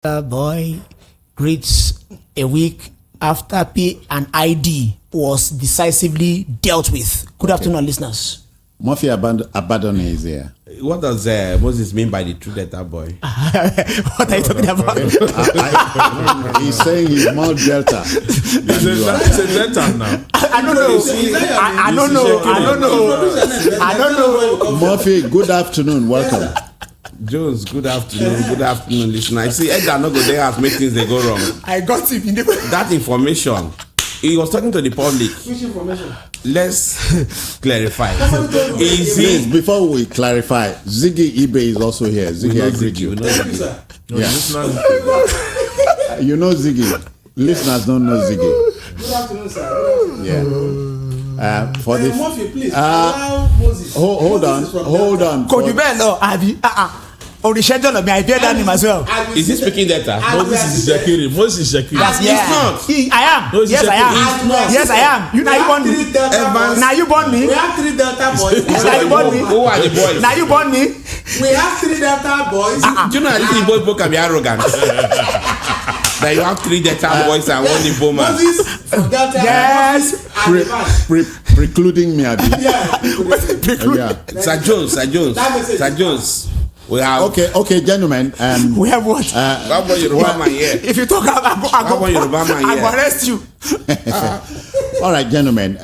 Boy greets a week after P&ID was decisively dealt with. Good afternoon, listeners. Murphy Abaddon is here. What does Moses mean by the true Delta boy? What are you talking about? He's saying he's more Delta. He's a Delta now. I don't know. Murphy, good afternoon. Welcome. Jones, good afternoon, listener. I see Edgar no go there has make things they go wrong. I got him in that information. He was talking to the public. Which information? Let's clarify. Please, before we clarify, Ziggy Ibe is also here. Ziggy, I greet you. You know Ziggy. Listeners don't know Ziggy. Good afternoon, sir. Yeah. For the Murphy, please allow Moses. Hold on. Could you better know? On the schedule of me, I bear that name as well. Is he speaking Delta? Moses is Shakiri. Yes, He's not. I am. No, Yes, I am. Yes, I am. You now you born me. Now you born me. We have 3 Delta boys. Now you born me. Who are the boys? Now you born me. We have 3 Delta boys. Do you know that these boys both can be arrogant? That you have 3 Delta boys and 1 Igbo man. Moses from Delta. Yes. precluding me. Sir Jones. We have okay, gentlemen. We have what? Yoruba man here. If you talk about, I go arrest you. All right, gentlemen.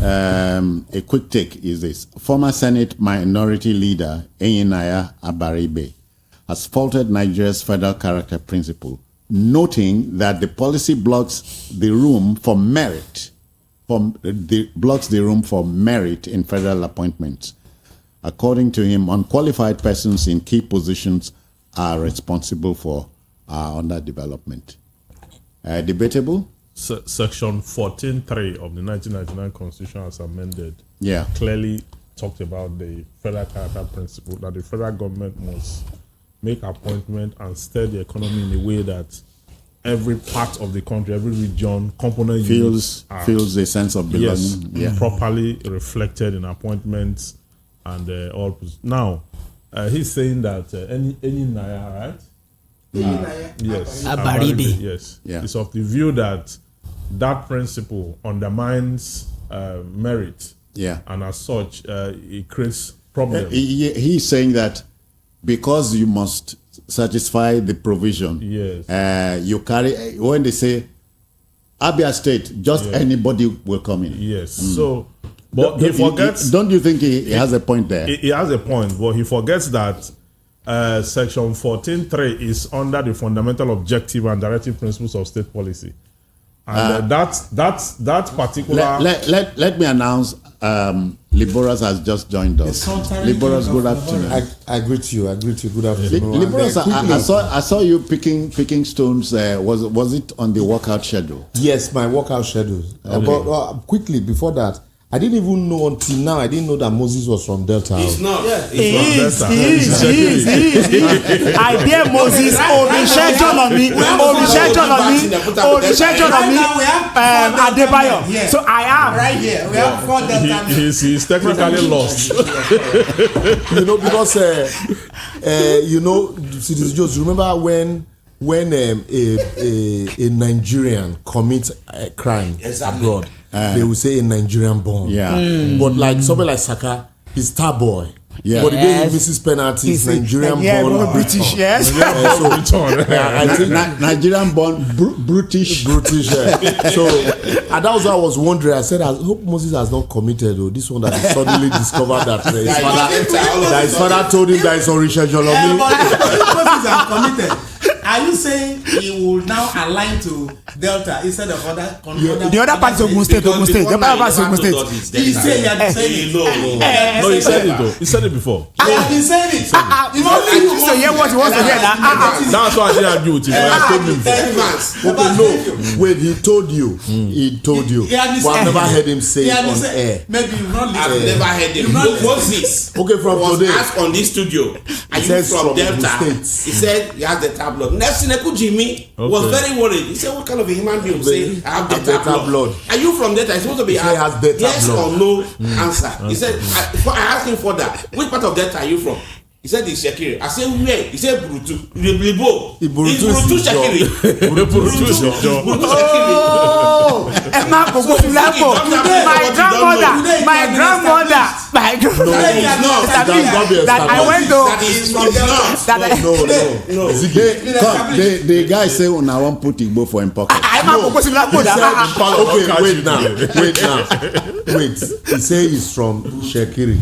A quick take is this: former Senate Minority Leader Ijeoma Egwuatu has faulted Nigeria's federal character principle, noting that the policy blocks the room for merit, in federal appointments. According to him, unqualified persons in key positions are responsible for our underdevelopment. Debatable? Section 14.3 of the 1999 Constitution as amended clearly talked about the federal character principle, that the federal government must make appointment and steer the economy in a way that every part of the country, every region, component feels a sense of belonging. Properly reflected in appointments and all. Now, he's saying that any Naya, right? Yes. Abaribe. Yes. Yeah. It's of the view that principle undermines merit. Yeah. And as such, it creates problems. He's saying that because you must satisfy the provision. Yes. You carry, when they say Abia State, anybody will come in. Yes. So, but he forgets. Don't you think he has a point there? He has a point, but he forgets that Section 14.3 is under the fundamental objective and directive principles of state policy, and that particular. Let me announce. Liboras has just joined us. Liboras, good afternoon. I greet you. Good afternoon. Liboras, I saw you picking stones. Was it on the workout schedule? Yes, my workout schedule. But quickly before that, I didn't even know until now. I didn't know that Moses was from Delta. He's not. He is. I dare Moses schedule on me. Adebayo. So I am right here. We have 4 Delta. He's technically lost. Because just remember when a Nigerian commits a crime abroad. They will say a Nigerian born. But like somebody like Saka, he's star boy. But the way he misses penalties, Nigerian born. British, yes. I think Nigerian born British. So and that was what I was wondering. I said, I hope Moses has not committed this one that he suddenly discovered that his father told him that it's on reschedule on me. Moses has committed. Are you saying he will now align to Delta instead of other? The other parts of Ondo State. The other parts of Ondo State. He said No, he said it though. He said it before. I have been saying it. So hear what he wants to hear. That's why I didn't argue with him. I told him before. Okay, no. Wait, he told you. But I've never heard him say it on air. Maybe you've not listened. I've never heard him. What's this? Okay, from was today. asked on this studio. Are you from Delta? He said he has the tabloid. Next thing, Jimmy was very worried. He said, "What kind of a human being say I have Delta blood? Are you from Delta?" It's supposed to be yes or no answer. He said, "I asked him for that. Which part of Delta are you from?" He said it's Shekiri. I said where? He said Burutu. It's Burutu Shekiri. Burutu Shekiri. My grandmother. That I went to. The guy say I want put Igbo for him pocket. Okay, wait. He say he's from Shekiri.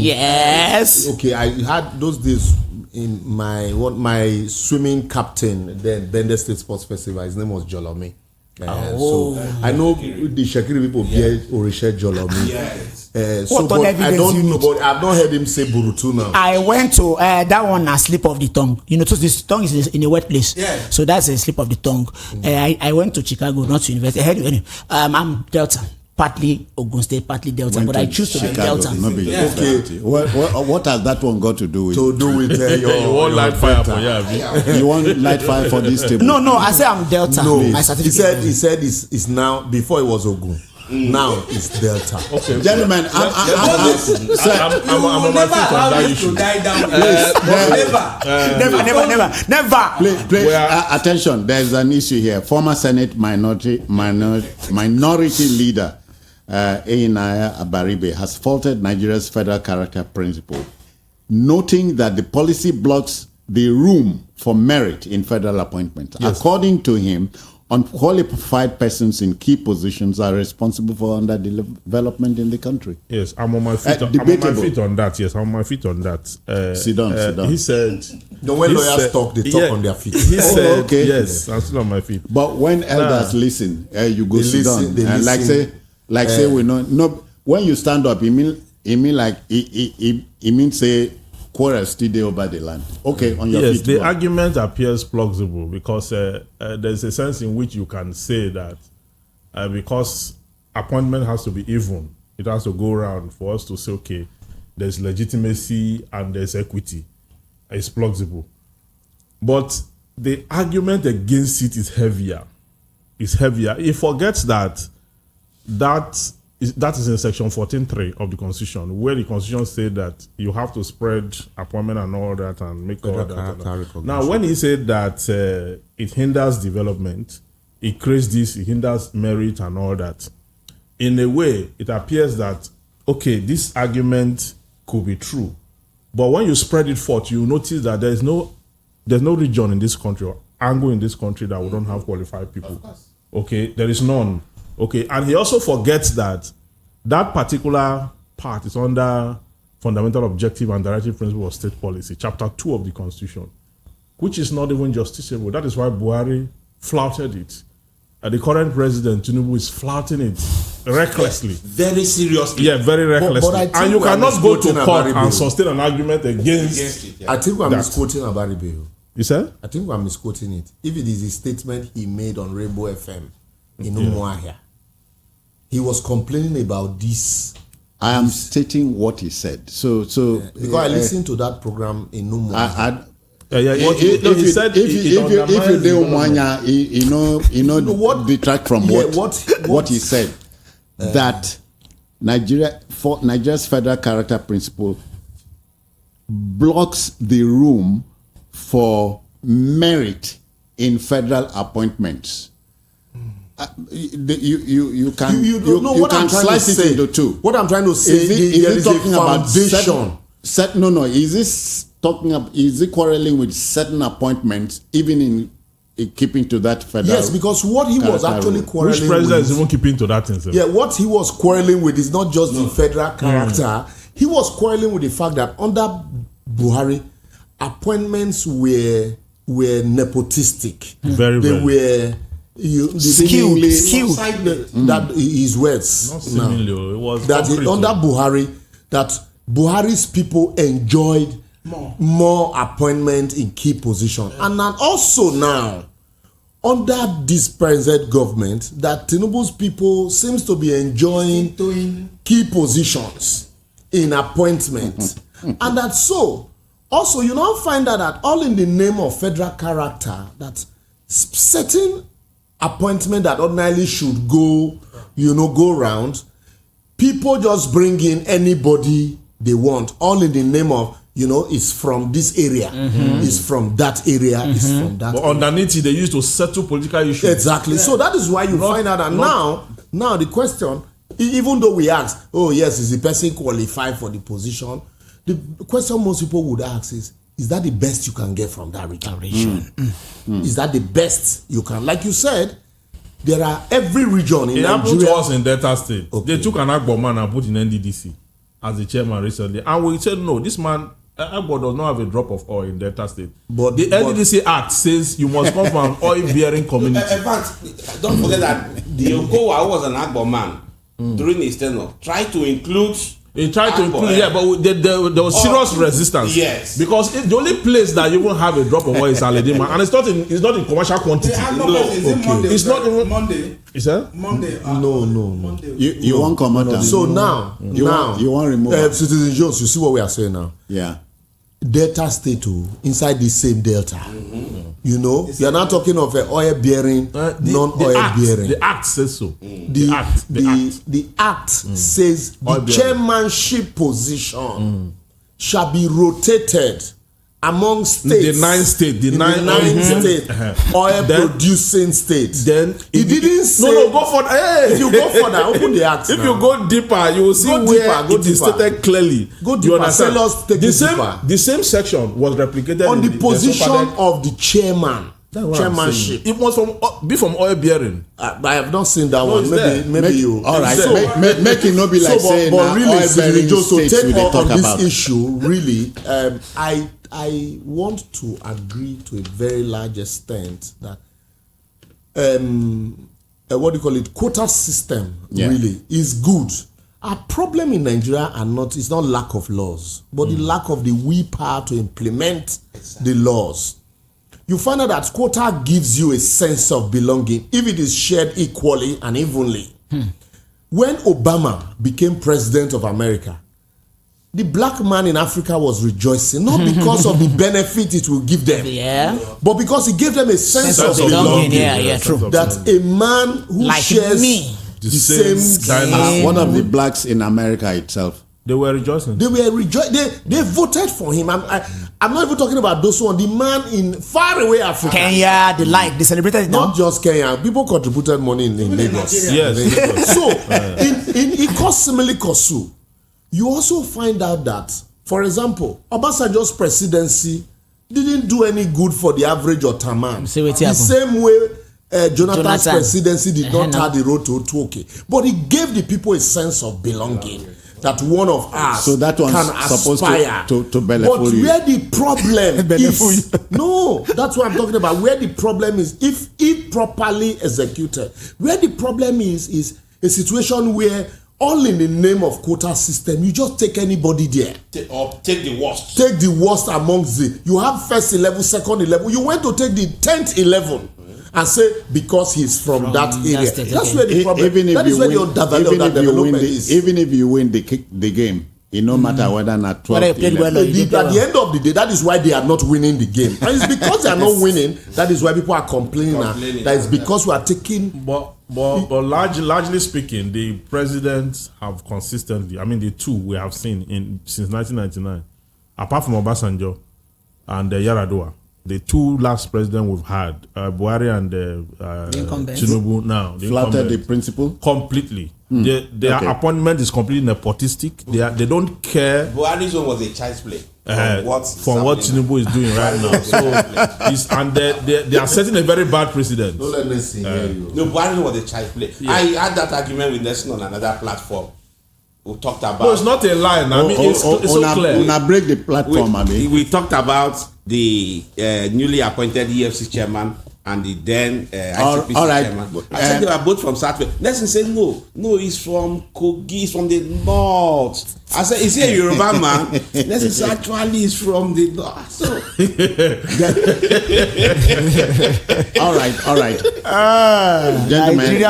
Yes. Okay, I had those days in my swimming captain then Bender State Sports Festival. His name was Jolomi. So I know the Shekiri people hear Orisha Jolomi. Yes. But I don't know, but I've not heard him say Burutu now. I went to that one a slip of the tongue. You know, so this tongue is in a wet place. Yeah. So that's a slip of the tongue. I went to Chicago, not to university. Anyway, I'm Delta. Partly Ondo State, partly Delta, but I choose to be Delta. Okay. What has that one got to do with? Your you want light fire for you want light fire for this table? No. I say I'm Delta. No, my certificate. he said it's now. Before it was Ogun. Now it's Delta. Okay, gentlemen, I'm on my feet on that issue. Never. Please, attention. There's an issue here. Former Senate minority leader Ijeoma Egwuatu has faulted Nigeria's federal character principle, noting that the policy blocks the room for merit in federal appointments. Yes. According to him, unqualified persons in key positions are responsible for underdevelopment in the country. Yes, I'm on my feet. I'm on my feet on that. Yes, I'm on my feet on that. Sit down. He said, when lawyers talk, they talk on their feet. He said, okay. Yes, I'm still on my feet. But when elders listen, you go sit down. And say we know. No, when you stand up, it mean like it means say quarrel still there over the land. Okay, on your feet. Yes, the argument appears plausible because there's a sense in which you can say that because appointment has to be even, it has to go around for us to say, okay, there's legitimacy and there's equity. It's plausible. But the argument against it is heavier. It's heavier. It forgets that is in section 14.3 of the Constitution, where the Constitution said that you have to spread appointment and all that and make all that. Now, when he said that it hinders development, it creates this, it hinders merit and all that, in a way, it appears that, okay, this argument could be true. But when you spread it forth, you notice that there's no region in this country or angle in this country that we don't have qualified people. Okay, there is none. Okay, and he also forgets that particular part is under fundamental objective and directive principle of state policy, chapter 2 of the Constitution, which is not even justiciable. That is why Buhari flouted it. The current president, Tinubu, is flouting it recklessly. Very seriously. Yeah, very recklessly. But and you cannot go to court and sustain an argument against it. I think I'm misquoting Abaribe. You said? I think I'm misquoting it. If it is a statement he made on Rainbow FM in Umuahia, he was complaining about this. I am stating what he said. So because I listened to that program in Umuahia. If you do Umwanya, detract from what he said. That Nigeria's federal character principle blocks the room for merit in federal appointments. You can slice it into two. What I'm trying to say is it talking about foundation? Is it quarreling with certain appointments, even in keeping to that federal? Yes, because what he was actually quarreling with. Which president is even keeping to that himself? Yeah, what he was quarreling with is not just the federal character. He was quarreling with the fact that under Buhari, appointments were nepotistic. They were skilled. That his words. Not seemingly, it was that under Buhari, that Buhari's people enjoyed more appointment in key positions, and then also now under this present government, that Tinubu's people seems to be enjoying key positions in appointments, and that so also you now find out that all in the name of federal character, that certain appointment that ordinarily should go round, people just bring in anybody they want, all in the name of, it's from this area, it's from that area, it's from that. But underneath it, they used to settle political issues. Exactly. Yeah. So that is why you find out that now the question, even though we ask, oh yes, is the person qualified for the position? The question most people would ask is that the best you can get from that region? Is that the best you can? Like you said, there are every region in Nigeria. It happened to us in Delta State. Okay. They took an Agbo man and put in NDDC as the chairman recently. And we said, no, this man, Agbo does not have a drop of oil in Delta State. But the NDDC Act says you must come from an oil-bearing community. In fact, don't forget that the Okowa, who was an Agbo man during his tenure, tried to include... He tried to include, but there was serious resistance. Yes, because the only place that you won't have a drop of oil is Aledima, and it's not in commercial quantity. It's not in Monday. Is that Monday? No. Monday. You won't come out. So now you want remove Citizen Jones. You see what we are saying now? Yeah. Delta State inside the same Delta. You are not talking of an oil bearing, non-oil bearing. The Act says so. The Act says the chairmanship position shall be rotated among states. The 9 states. The nine states. Oil producing states. Then it didn't say. No, go for if you go further, open the Act. If you go deeper, you will see where it is stated clearly. Go deeper. The same section was replicated on the position of the chairman. Chairmanship. It must from oil bearing. I have not seen that one. Maybe you. All right. Make it not be like saying but really, oil bearing states take on this issue. Really, I want to agree to a very large extent that what do you call it? Quota system really is good. Our problem in Nigeria is not lack of laws, but the lack of the will power to implement the laws. You find out that quota gives you a sense of belonging if it is shared equally and evenly. When Obama became president of America, the black man in Africa was rejoicing, not because of the benefit it will give them, but because it gave them a sense of belonging. True. That a man who like shares me. the same one of the blacks in America itself. They were rejoicing. They voted for him. I'm not even talking about those one. The man in far away Africa, Kenya, they celebrated it. Not just Kenya. People contributed money in Lagos. Yes. So in Ikosimili Kosu, you also find out that, for example, Obasanjo's presidency didn't do any good for the average Otaman. The same way Jonathan's presidency did not have the road to Otuoke. But it gave the people a sense of belonging. That one of us so that one's can supposed aspire. to benefit but you. Where the problem is, no, that's what I'm talking about. Where the problem is, if properly executed, where the problem is a situation where all in the name of quota system, you just take anybody there. Or take the worst. Take the worst amongst the. You have first 11, second 11. You went to take the 10th 11. And say because he's from that area. That's where the problem. Even if you win the game, it no matter whether not 12. At the end of the day, that is why they are not winning the game. And it's because they are not winning. That is why people are complaining. That is because we are taking. But largely speaking, the presidents have consistently. I mean, the two we have seen since 1999, apart from Obasanjo and Yaradua. The two last presidents we've had, Buhari and Tinubu now, flattered the principle completely. Their appointment is completely nepotistic. They don't care. Buhari's one was a child's play from what Tinubu is doing right now. So, they are setting a very bad precedent. Don't let me see. No, Buhari was a child's play. Yeah. I had that argument with Nelson on another platform. We talked about. No, it's not a line. I mean, it's so clear. When I break the platform, we talked about the newly appointed EFC chairman and the then ICPC chairman. I said they were both from Southwest. Nelson said, no, he's from Kogi, he's from the north. I said, is he a Yoruba man? Nelson said, actually, he's from the north. So. all right. Gentlemen,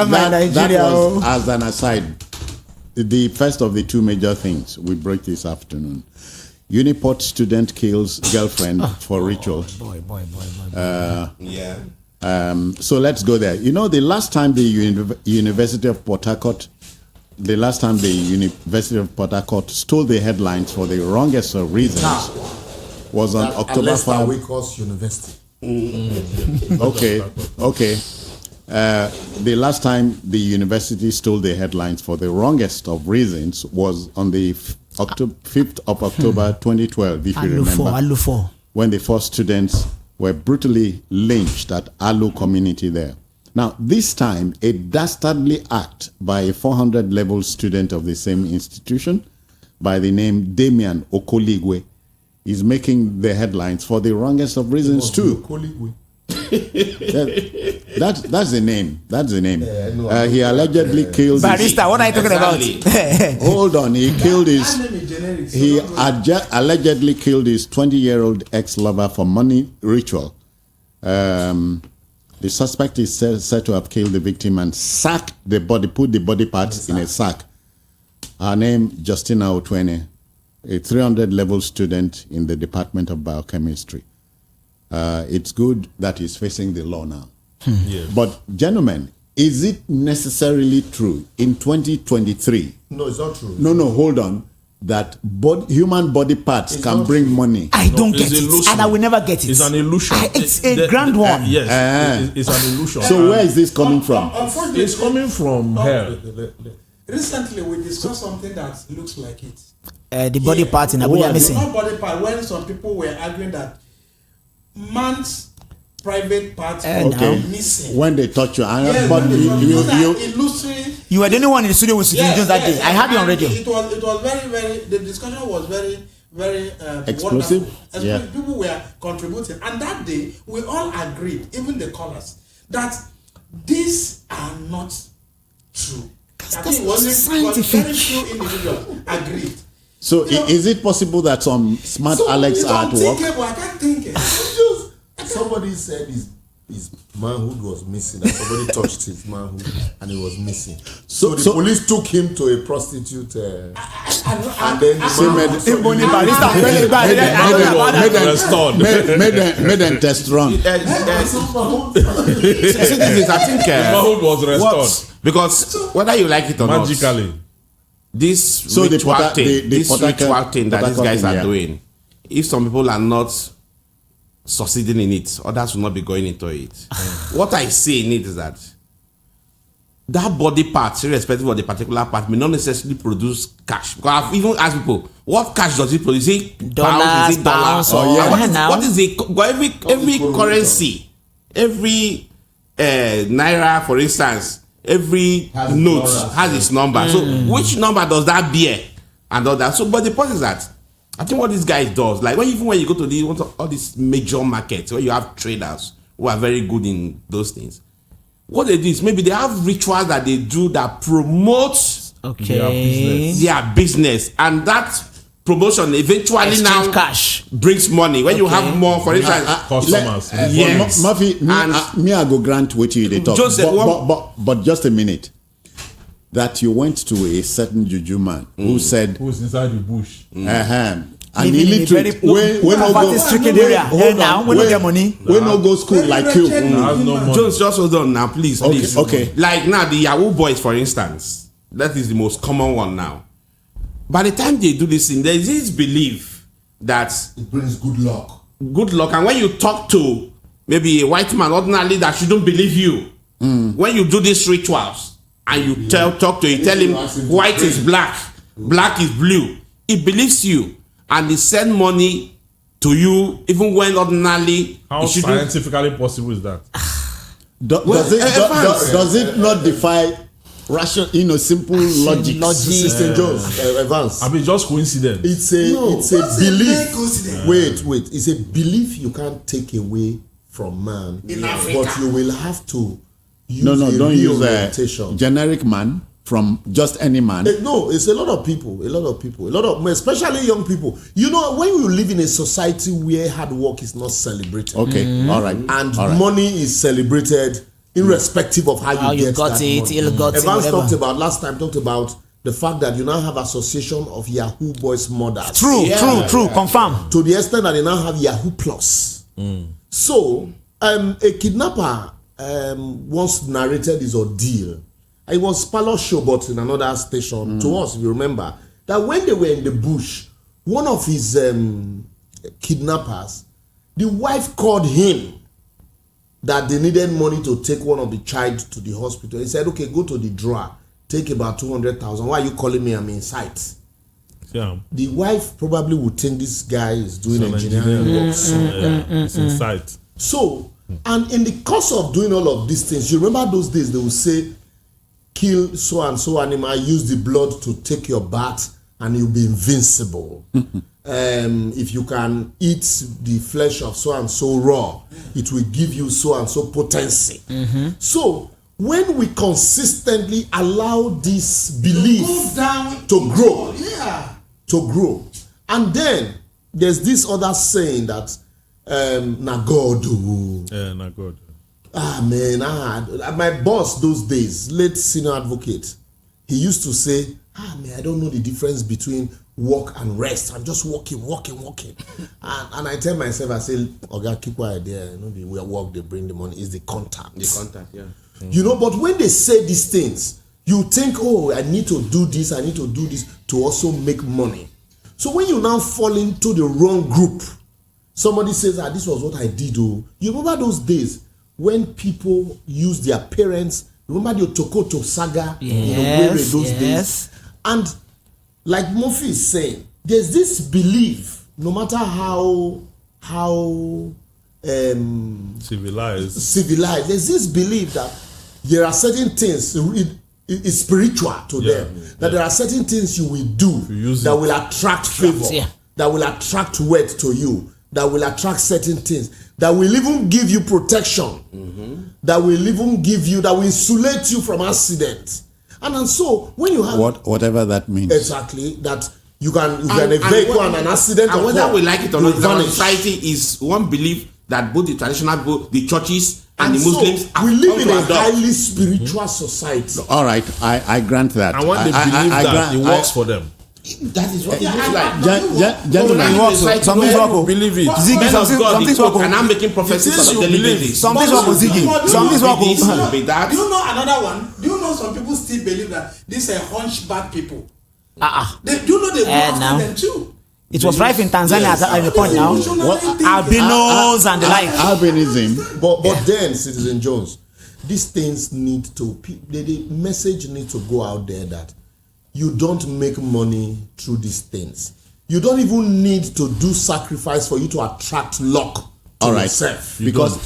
that was as an aside. The first of the two major things we break this afternoon. Uniport student kills girlfriend for ritual. Boy. So let's go there. You know, the last time the University of Port Harcourt the last time the University of Port Harcourt stole the headlines for the wrongest of reasons was on October 5. University. Okay. The last time the university stole the headlines for the wrongest of reasons was on the 5th of October 2012, if you remember, when the 4 students were brutally lynched at Alu community there. Now, this time, a dastardly act by a 400-level student of the same institution by the name Damian Okoligwe is making the headlines for the wrongest of reasons too. That's the name. That's the name. He allegedly killed. Barrister, what are you talking about? Hold on. He killed his. He allegedly killed his 20-year-old ex-lover for money ritual. The suspect is said to have killed the victim and sacked the body, put the body parts in a sack. Her name, Justina Otwene, a 300-level student in the Department of Biochemistry. It's good that he's facing the law now. Yes. But, gentlemen, is it necessarily true in 2023? No, it's not true. No, hold on. That human body parts can bring money. I don't get it, and I will never get it. It's an illusion. It's a grand one. Yes, it's an illusion. So where is this coming from? It's coming from hell. Recently, we discussed something that looks like it. The body part in Abuja missing. Not body part. When some people were arguing that man's private parts were missing. When they touch you, but you were the only one in the studio with Jones that day. I had you on radio. It was very. The discussion was very explosive. People were contributing, and that day we all agreed, even the callers, that these are not true. That's not scientific. Very few individuals agreed. So is it possible that some smart Alex are at work? I can't think it. Somebody said his manhood was missing. And somebody touched his manhood and it was missing. So the police took him to a prostitute, and then made them test run. I think manhood was restored because whether you like it or magically. Not, this ritual thing that these guys are doing, if some people are not succeeding in it, others will not be going into it. What I say in it is that body part, irrespective of the particular part, may not necessarily produce cash. Because I've even asked people, what cash does it produce? Is it pounds? Is it dollars? What is it? Every currency, every naira, for instance, every note has its number. So which number does that bear? And all that. So, but the point is that I think what this guy does, like when you go to all these major markets where you have traders who are very good in those things, what they do is maybe they have rituals that they do that promotes their business, and that promotion eventually now cash brings money when you have more, for instance, customers. Yes. Murphy, me I go grant what you they talk. But just a minute. That you went to a certain juju man who said, who's inside the bush, and illiterate when no go school like you. Jones, just hold on now, please. Okay. Like now the Yahoo boys, for instance, that is the most common one now. By the time they do this thing, there is this belief that it brings good luck. And when you talk to maybe a white man ordinarily that shouldn't believe you, when you do these rituals and you talk to him, tell him white is black, black is blue, he believes you, and he send money to you even when ordinarily. How scientifically possible is that? Does it not defy rational, simple logic? System Jones, Evans. I mean, just coincidence. It's a belief. Wait. It's a belief you can't take away from man, but you will have to use don't use a generic man from just any man. No, it's a lot of people, especially young people. You know, when you live in a society where hard work is not celebrated, all right, and money is celebrated irrespective of how you got it, Evans talked about the fact that you now have association of Yahoo boys mothers. True, confirm. To the extent that they now have Yahoo Plus. So, a kidnapper once narrated his ordeal, it was Palo Show, but in another station, to us, if you remember, that when they were in the bush, one of his kidnappers, the wife called him that they needed money to take one of the child to the hospital. He said, okay, go to the drawer, take about 200,000. Why are you calling me? I'm in sight. Yeah. The wife probably would think this guy is doing engineering work. It's in sight. So, and in the course of doing all of these things, you remember those days they would say, kill so and so animal, use the blood to take your bath, and you'll be invincible. If you can eat the flesh of so and so raw, it will give you so and so potency. So, when we consistently allow this belief to grow, and then there's this other saying that na God. Na God. My boss those days, late senior advocate, he used to say, I don't know the difference between work and rest. I'm just working. and I tell myself, I say, okay, keep quiet there. The work they bring the money is the contact. Yeah. You know, but when they say these things, you think, I need to do this to also make money. So when you now fall into the wrong group, somebody says, this was what I did. You remember those days when people use their parents? Remember the Otokoto saga? Yes, those days? And like Murphy is saying, there's this belief, no matter how civilized, there's this belief that there are certain things, it's spiritual to them, that there are certain things you will do that will attract favor, that will attract wealth to you, that will attract certain things, that will even give you protection, that will even give you, that will insulate you from accidents. And so when you have whatever that means, exactly, that you can evade an accident, and whether we like it or not, our society is one belief that both the traditional people, the churches and the Muslims, we live in a highly spiritual society. All right, I grant that. And when they believe that, it works for them. That is what it looks like. Gentlemen, some things work. Believe it. Some things work. And I'm making prophecies on a daily basis. Some things work. Some things work. Do you know another one? Do you know some people still believe that these are hunchback people? Do you know they go after them too? It was rife in Tanzania at the point now. Albinos and the like. Albinism. But then, Citizen Jones, these things need to, the message needs to go out there that you don't make money through these things. You don't even need to do sacrifice for you to attract luck to yourself. Because,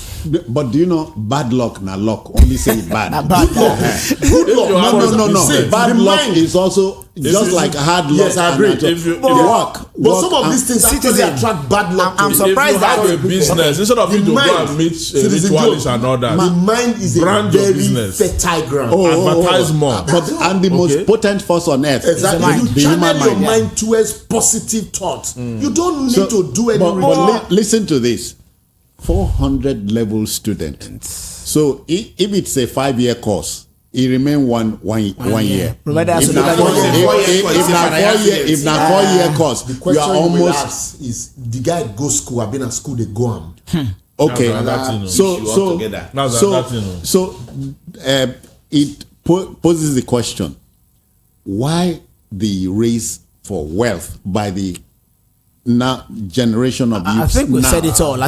but do you know, bad luck, na luck. Only say bad. Good luck. No. Bad luck is also just like hard luck. Yes, I agree. But some of these things actually attract bad luck. I'm surprised that a business, instead of you to go and meet ritualists and all that, the mind is brand a very business. fertile ground. Advertise more. And the most potent force on earth. Exactly. The You human channel your mind. mind towards positive thoughts. You don't need to do any But listen to this. 400 level student. So if it's a 5-year course, it remain one year. If not 4-year course, the you question are almost ask is the guy go school, I've been at school, they go on. okay. It poses the question: why the race for wealth by the now generation of youth? I think we said it all.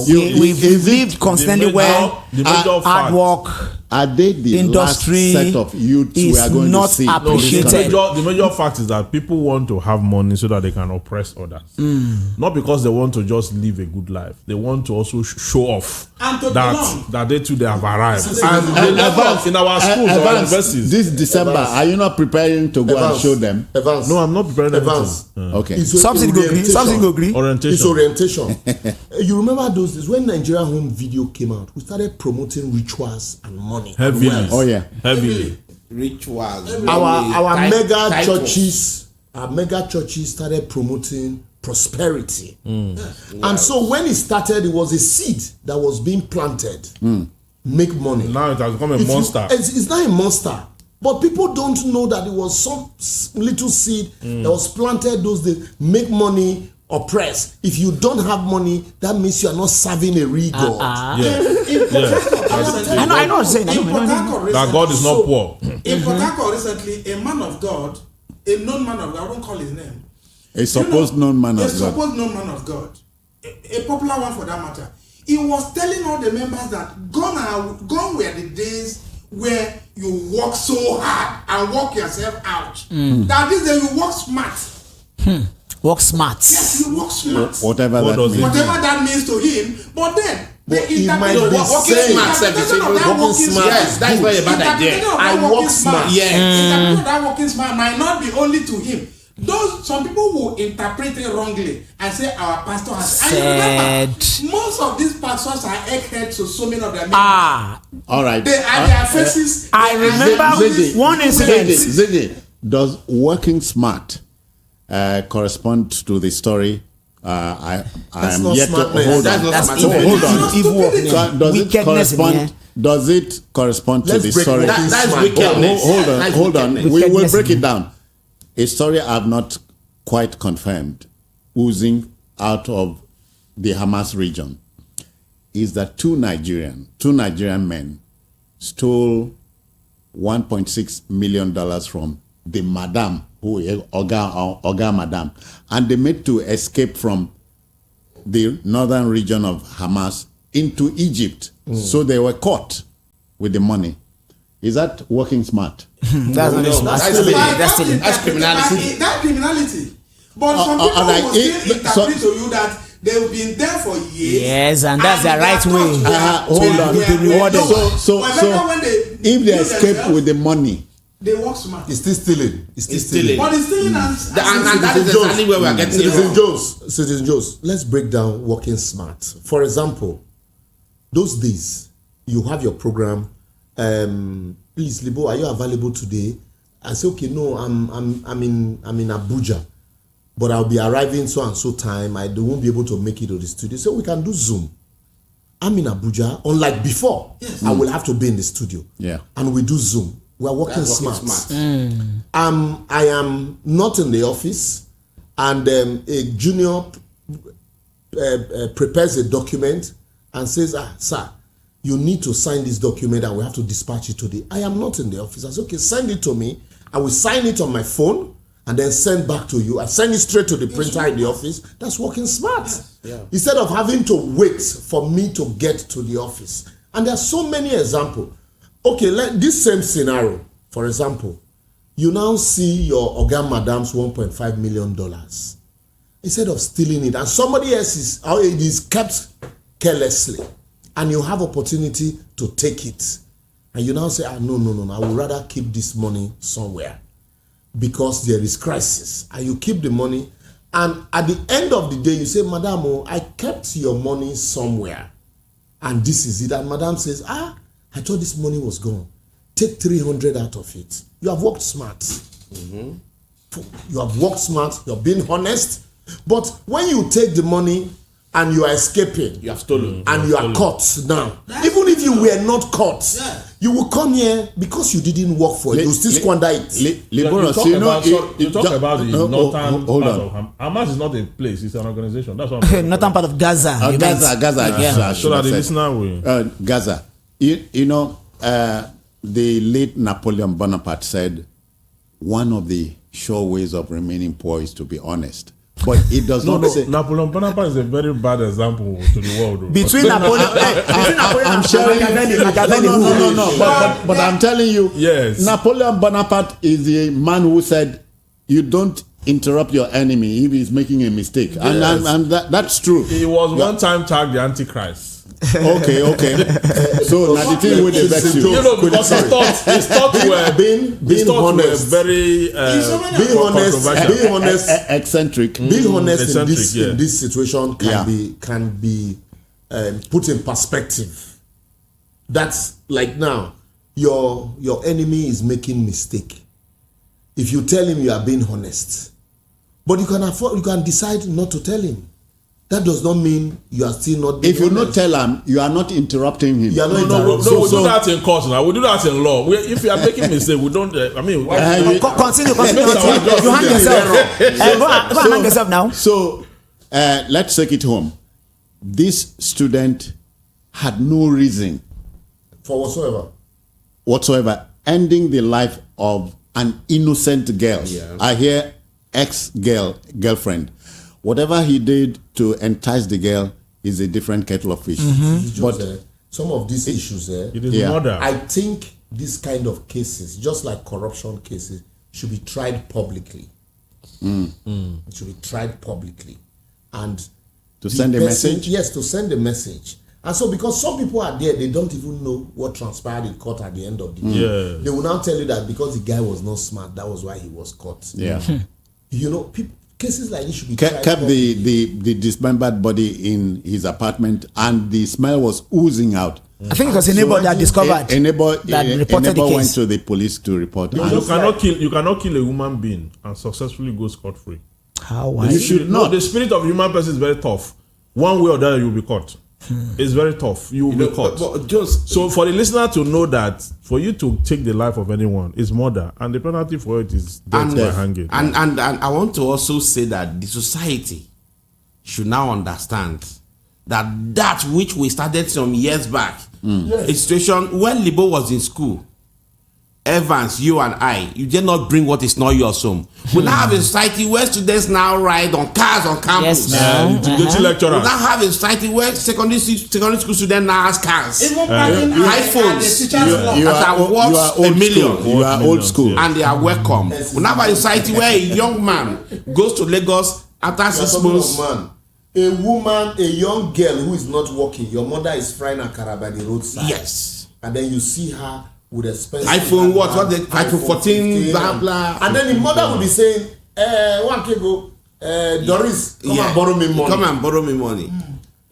We've lived constantly where hard work, are they the industry last set of youths we are going not to see? appreciated. The major fact is that people want to have money so that they can oppress others. Not because they want to just live a good life. They want to also show off that they too they have arrived. And they level in our schools or universities. This December, are you not preparing to go and show them? No, I'm not preparing Evans. Okay. Something go agree. Orientation. It's orientation. You remember those days when Nigeria Home Video came out? We started promoting rituals and money. Heavily. Oh yeah. Heavily. Rituals. Our mega churches started promoting prosperity. And so when it started, it was a seed that was being planted. Make money. Now it has become a monster. It's not a monster. But people don't know that it was some little seed that was planted those days. Make money, oppress. If you don't have money, that means you are not serving a real God. I know what I'm saying. That God is not poor. In Port Harcourt recently, a man of God, a known man of God, I won't call his name. A supposed known man of God. A supposed known man of God. A popular one for that matter. He was telling all the members that gone were the days where you work so hard and work yourself out. That this day you work smart. Work smart. Yes, you work smart. Whatever that means to him. But then he might be working smart. Yes, that's very bad idea. I work smart. Yeah. Interpretation of that working smart might not be only to him. Some people will interpret it wrongly and say our pastor has said. And remember, most of these pastors are eggheads to so many of their members. All right. They are their faces. I remember one incident. Ziggy, does working smart correspond to the story? I am yet to hold on. Does it correspond to the story? That's wickedness. Hold on. We will break it down. A story I have not quite confirmed, oozing out of the Hamas region, is that two Nigerian men stole $1.6 million from the madam, Oga Madam, and they made to escape from the northern region of Hamas into Egypt. So they were caught with the money. Is that working smart? That's criminality. That's criminality. But some people will still interpret to you that they've been there for years. Yes, and that's the right way. Hold on. So if they escape with the money, they work smart. It's still stealing. But it's stealing and that is exactly where we are getting it wrong. Citizen Jones, let's break down working smart. For example, those days you have your program. Please, Libo, are you available today? I say, okay, no, I'm in Abuja, but I'll be arriving so and so time. I won't be able to make it to the studio, so we can do Zoom. I'm in Abuja, unlike before. Yes. I will have to be in the studio. Yeah, and we do Zoom. We are working smart. I am not in the office, and a junior prepares a document and says, sir, you need to sign this document and we have to dispatch it today. I am not in the office. I said, okay, send it to me. I will sign it on my phone and then send back to you. I send it straight to the printer in the office. That's working smart. Yeah. Instead of having to wait for me to get to the office. And there are so many examples. Okay, like this same scenario, for example, you now see your Oga Madam's $1.5 million. Instead of stealing it, and somebody else is kept carelessly, and you have opportunity to take it, and you now say, no, I would rather keep this money somewhere because there is crisis, and you keep the money, and at the end of the day you say, Madam, I kept your money somewhere and this is it, and Madam says, I thought this money was gone. Take 300 out of it. You have worked smart. You have worked smart, you're being honest, but when you take the money and you are escaping, you have stolen, and you are caught now. Even if you were not caught, you will come here because you didn't work for it. You still squander it. You talk about the northern part of Hamas is not a place; it's an organization. That's what I'm northern part of Gaza. Gaza. So that the listener will. Gaza. The late Napoleon Bonaparte said, "One of the sure ways of remaining poor is to be honest." But it does not say. Napoleon Bonaparte is a very bad example to the world. Between Napoleon, I'm sharing. No. But I'm telling you, yes. Napoleon Bonaparte is the man who said, "You don't interrupt your enemy if he's making a mistake," yes. and that's true. He was one time tagged the Antichrist. Okay. So now the thing with the vex you. Because his thoughts were being honest, very being honest, eccentric. Being honest in this situation can be put in perspective. That's like now, your enemy is making mistake. If you tell him you are being honest, but you can decide not to tell him. That does not mean you are still not being honest. If you not tell him, you are not interrupting him. We do that in court now. We do that in law. If you are making mistake, we don't. Continue. You hang yourself. Go hang yourself now. So let's take it home. This student had no reason for whatsoever, ending the life of an innocent girl. Yeah. I hear girlfriend. Whatever he did to entice the girl is a different kettle of fish. But some of these issues, it is murder. I think this kind of cases, just like corruption cases, should be tried publicly. It should be tried publicly, and to send a message. Yes, to send a message. And so, because some people are there, they don't even know what transpired in court at the end of the day. Yeah. They will now tell you that because the guy was not smart, that was why he was caught. Yeah. You know, cases like this should be kept the dismembered body in his apartment, and the smell was oozing out. I think it was a neighbor that discovered A neighbor the went to the police to report. You cannot kill a human being and successfully go scot-free. How? Why? You should not. No, the spirit of human person is very tough. One way or the other, you will be caught. It's very tough. You will be caught. But just so for the listener to know that for you to take the life of anyone is murder, and the penalty for it is death by hanging. And I want to also say that the society should now understand that which we started some years back, a situation when Libo was in school, Evans, you and I, you did not bring what is not yours home. We now have a society where students now ride on cars on campus. Yes, lecturers. We now have a society where secondary school students now has cars. Even iPhones. You are a million. You are old school. And they are welcome. We now have a society where a young man goes to Lagos after 6 months. A woman, a young girl who is not working, your mother is frying akara by the roadside. Yes. And then you see her with expensive iPhone, what the iPhone 14, blah blah. And then the mother will be saying, one can go, Doris, come and borrow me money. Come and borrow me money.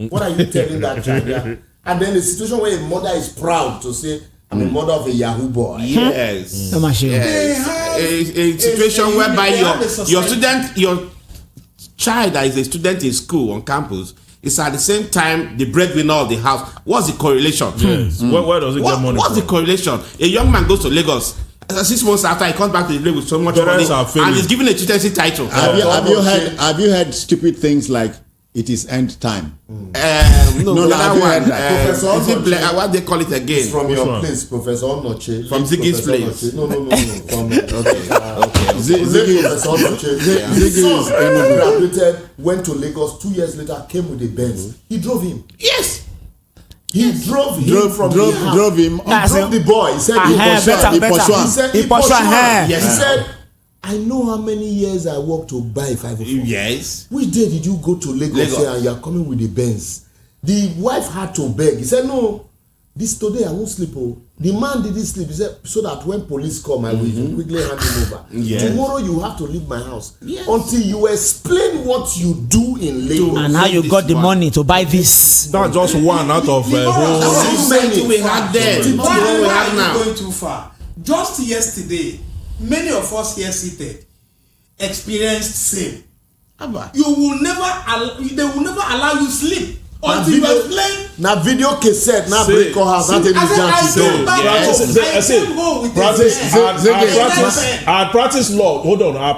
What are you telling that child? And then the situation where a mother is proud to say, I'm a mother of a Yahoo boy. Yes. Yes. A situation whereby your child that is a student in school on campus is at the same time the breadwinner of the house. What's the correlation? Yes. Where does it get money? What's the correlation? A young man goes to Lagos. 6 months after, he comes back to the Lagos with so much money and is given a tutelary title. Have you heard stupid things like it is end time? No, what they call it again? It's from your place, Professor Onoche. From Ziggy's place. No. Ziggy graduated, went to Lagos. 2 years later, came with a Benz. He drove him. Yes. He drove him from the house. Drove him. He drove the boy. He said he said, I know how many years I worked to buy 504. Yes. Which day did you go to Lagos here and you are coming with the Benz? The wife had to beg. He said, no, this today I won't sleep. Oh. The man didn't sleep. He said, so that when police come, I will quickly hand him over. Yes. Tomorrow you have to leave my house. Yes. Until you explain what you do in Lagos. And how you got the money to buy this. That's just one out of How many we had then? Why are you going too far? Just yesterday, many of us here seated experienced same. They will never allow you sleep until you explain. Now video cassette, now break your house, not any Our practice law. Hold on. Our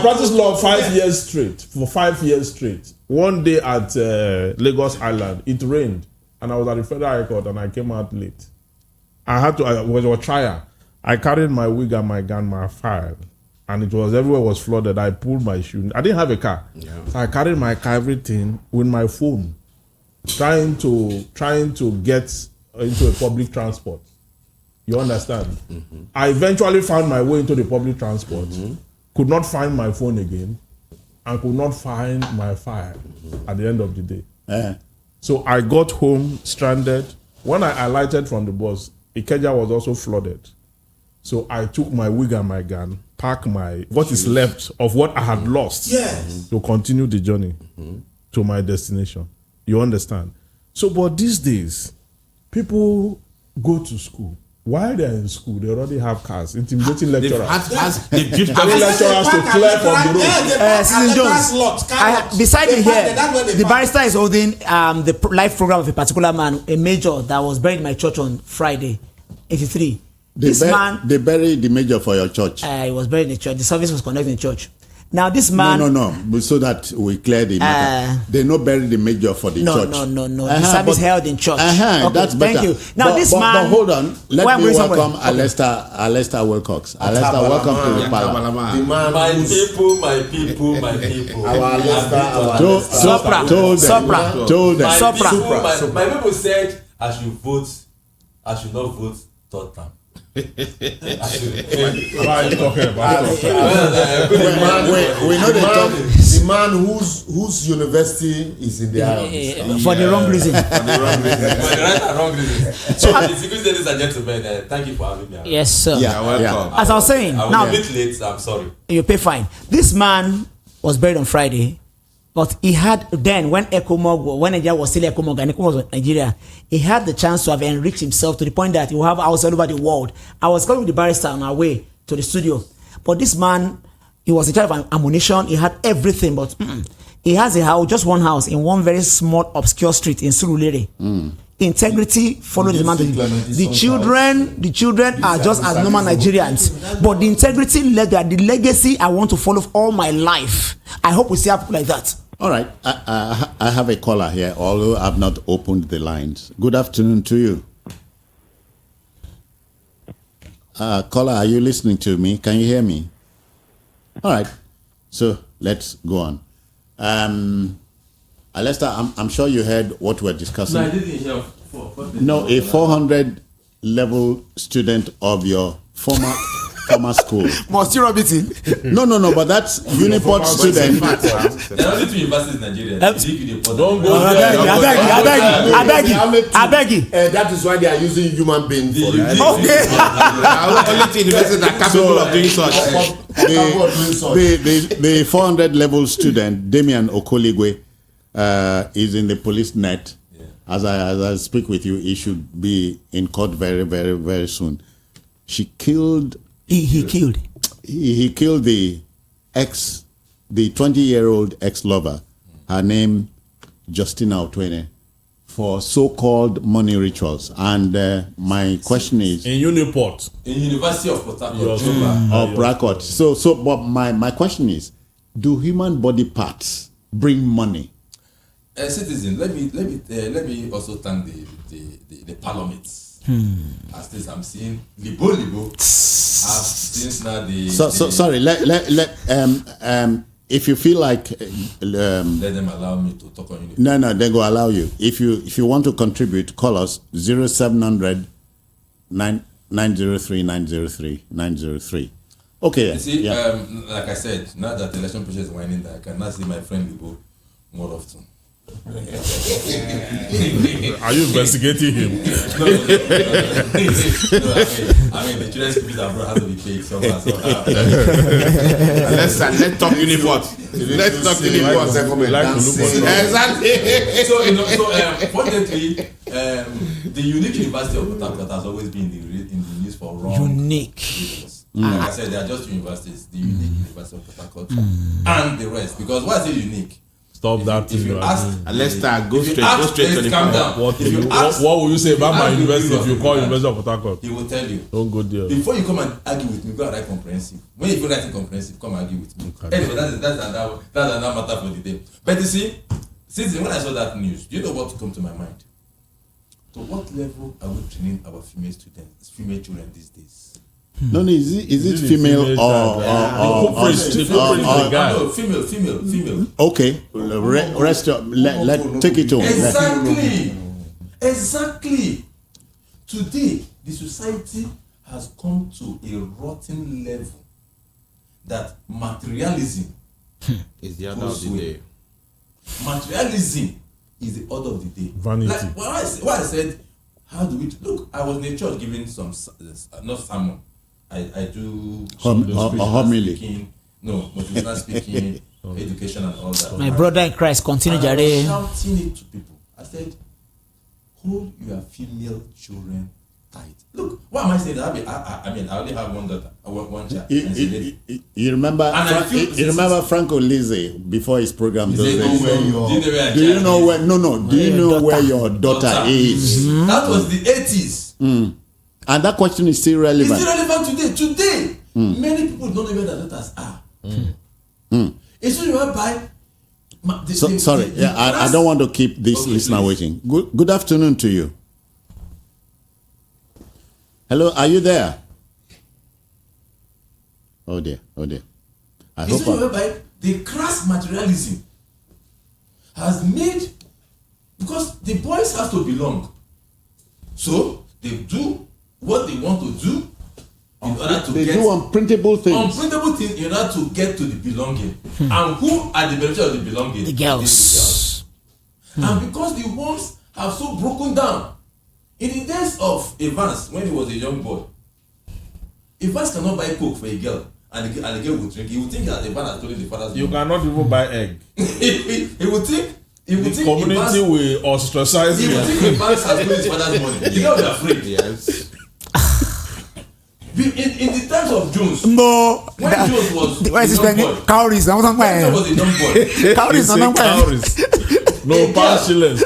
practice law 5 years straight. For 5 years straight. One day at Lagos Island, it rained, and I was at the Federal High Court, and I came out late. I was a trial. I carried my wig and my gun, my file, and everywhere was flooded. I pulled my shoe. I didn't have a car, so I carried my car, everything with my phone, trying to get into a public transport. You understand? Mm-hmm. I eventually found my way into the public transport. Mm-hmm. Could not find my phone again, and could not find my file at the end of the day. So I got home stranded. When I alighted from the bus, Ikeja was also flooded. So I took my wig and my gun, packed what is left of what I had lost to continue the journey to my destination. You understand? So, but these days, people go to school. While they're in school, they already have cars, intimidating lecturers. They give lecturers to clear from the road. Season Jones, beside me here, the barrister is holding the live program of a particular man, a major that was buried in my church on Friday, 83. They buried the major for your church. He was buried in the church. The service was conducted in church. Now this man. No. So that we clear the matter. They not bury the major for the church. No. The service held in church. Okay, that's better. Thank you. Now this man. But hold on. Let me welcome Alistair Wilcox. Alistair, welcome to the panel. My people. Our Alistair. Sopra. My people said I should not vote third term. What are you talking about? We know the man whose university is in the eye for the wrong reason. For the right and wrong reason. So, ladies and gentlemen, thank you for having me. Yes, sir. Yeah, welcome. As I was saying, I was a bit late. I'm sorry. You pay fine. This man was buried on Friday. But he had then, when Nigeria was still ECOMOG and ECOMOG was Nigeria, he had the chance to have enriched himself to the point that he will have houses all over the world. I was going with the barrister on our way to the studio. But this man, he was in charge of ammunition. He had everything, but he has a house, just one house in one very small, obscure street in Surulere. Integrity follows the man. The children are just as normal Nigerians, but the integrity, the legacy I want to follow all my life. I hope we see people like that. All right, I have a caller here, although I've not opened the lines. Good afternoon to you. Caller, are you listening to me? Can you hear me? All right, so let's go on. Alistair, I'm sure you heard what we're discussing. No, I didn't hear. No, a 400 level student of your former school. Must you rub it in? No, but that's Uniport student. There are only two universities in Nigeria. Don't go there. I beg you. That is why they are using human beings for it. Okay. Only two universities that are capable of doing such. The 400 level student, Damian Okoligwe, is in the police net. Yeah. As I speak with you, he should be in court very, very, very soon. She killed. He killed. He killed the 20-year-old ex-lover. Her name, Justina Otwene, for so-called money rituals. And my question is in Uniport, in University of Port Harcourt, of Brackott. So, but my question is, do human body parts bring money? Citizen, let me also thank the parliament. As this I'm seeing Libo. Since now the sorry. If you feel like let them allow me to talk on you. No, they go allow you. If you want to contribute, call us 0700 903 903 903. Okay. You see, like I said, now that the election process is winding down, I can now see my friend Libo more often. Are you investigating him? No, I mean the children's fees abroad have to be paid somehow. Let's talk Uniport. Let's talk Uniport. Exactly. So fortunately, the unique University of Port Harcourt has always been in the news for wrong. Unique. Like I said, they are just universities. The unique University of Port Harcourt and the rest. Because why is it unique? Stop that. If you ask, let's start. Go straight to the calm down. What will you say about my university if you call University of Port Harcourt? He will tell you. Don't go there. Before you come and argue with me, go and write comprehensive. When you go writing comprehensive, come and argue with me. Okay. Anyway, that's another matter for the day. But you see, since when I saw that news, do you know what come to my mind? To what level are we training our female children these days? No, is it female or female? Okay, rest. Let take it home. Exactly. Today, the society has come to a rotten level that materialism is the order of the day. Materialism is the order of the day. Vanity. Like what I said, how do we look? I was in a church giving some not sermon. I do homily. No, motivational speaking, education and all that. My brother in Christ, continue, Jare. I was shouting it to people. I said, hold your female children tight. Look, why am I saying that? I only have one daughter, one child. You remember Franco Lizzie before his program? Do you know where your daughter is? That was the 80s. And that question is still relevant. It's still relevant today. Many people don't know where their daughters are. A situation whereby sorry, I don't want to keep this listener waiting. Good afternoon to you. Hello, are you there? Oh dear. I hope whereby the crass materialism has made, because the boys have to belong, so they do what they want to do in order to they do unprintable things in order to get to the belonging. And who are the beneficiaries of the belonging? The girls. And because the homes have so broken down, in the days of Evans, when he was a young boy, Evans cannot buy coke for a girl, and the girl will drink. He will think that Evans has stolen the father's money. You cannot even buy egg. He would think the community will ostracize him. He would think Evans has stolen his father's money. The girl will be afraid. Yes. In the times of Jones, no, when Jones was a young boy, cowries, was a young boy. Cowries, no, shillings.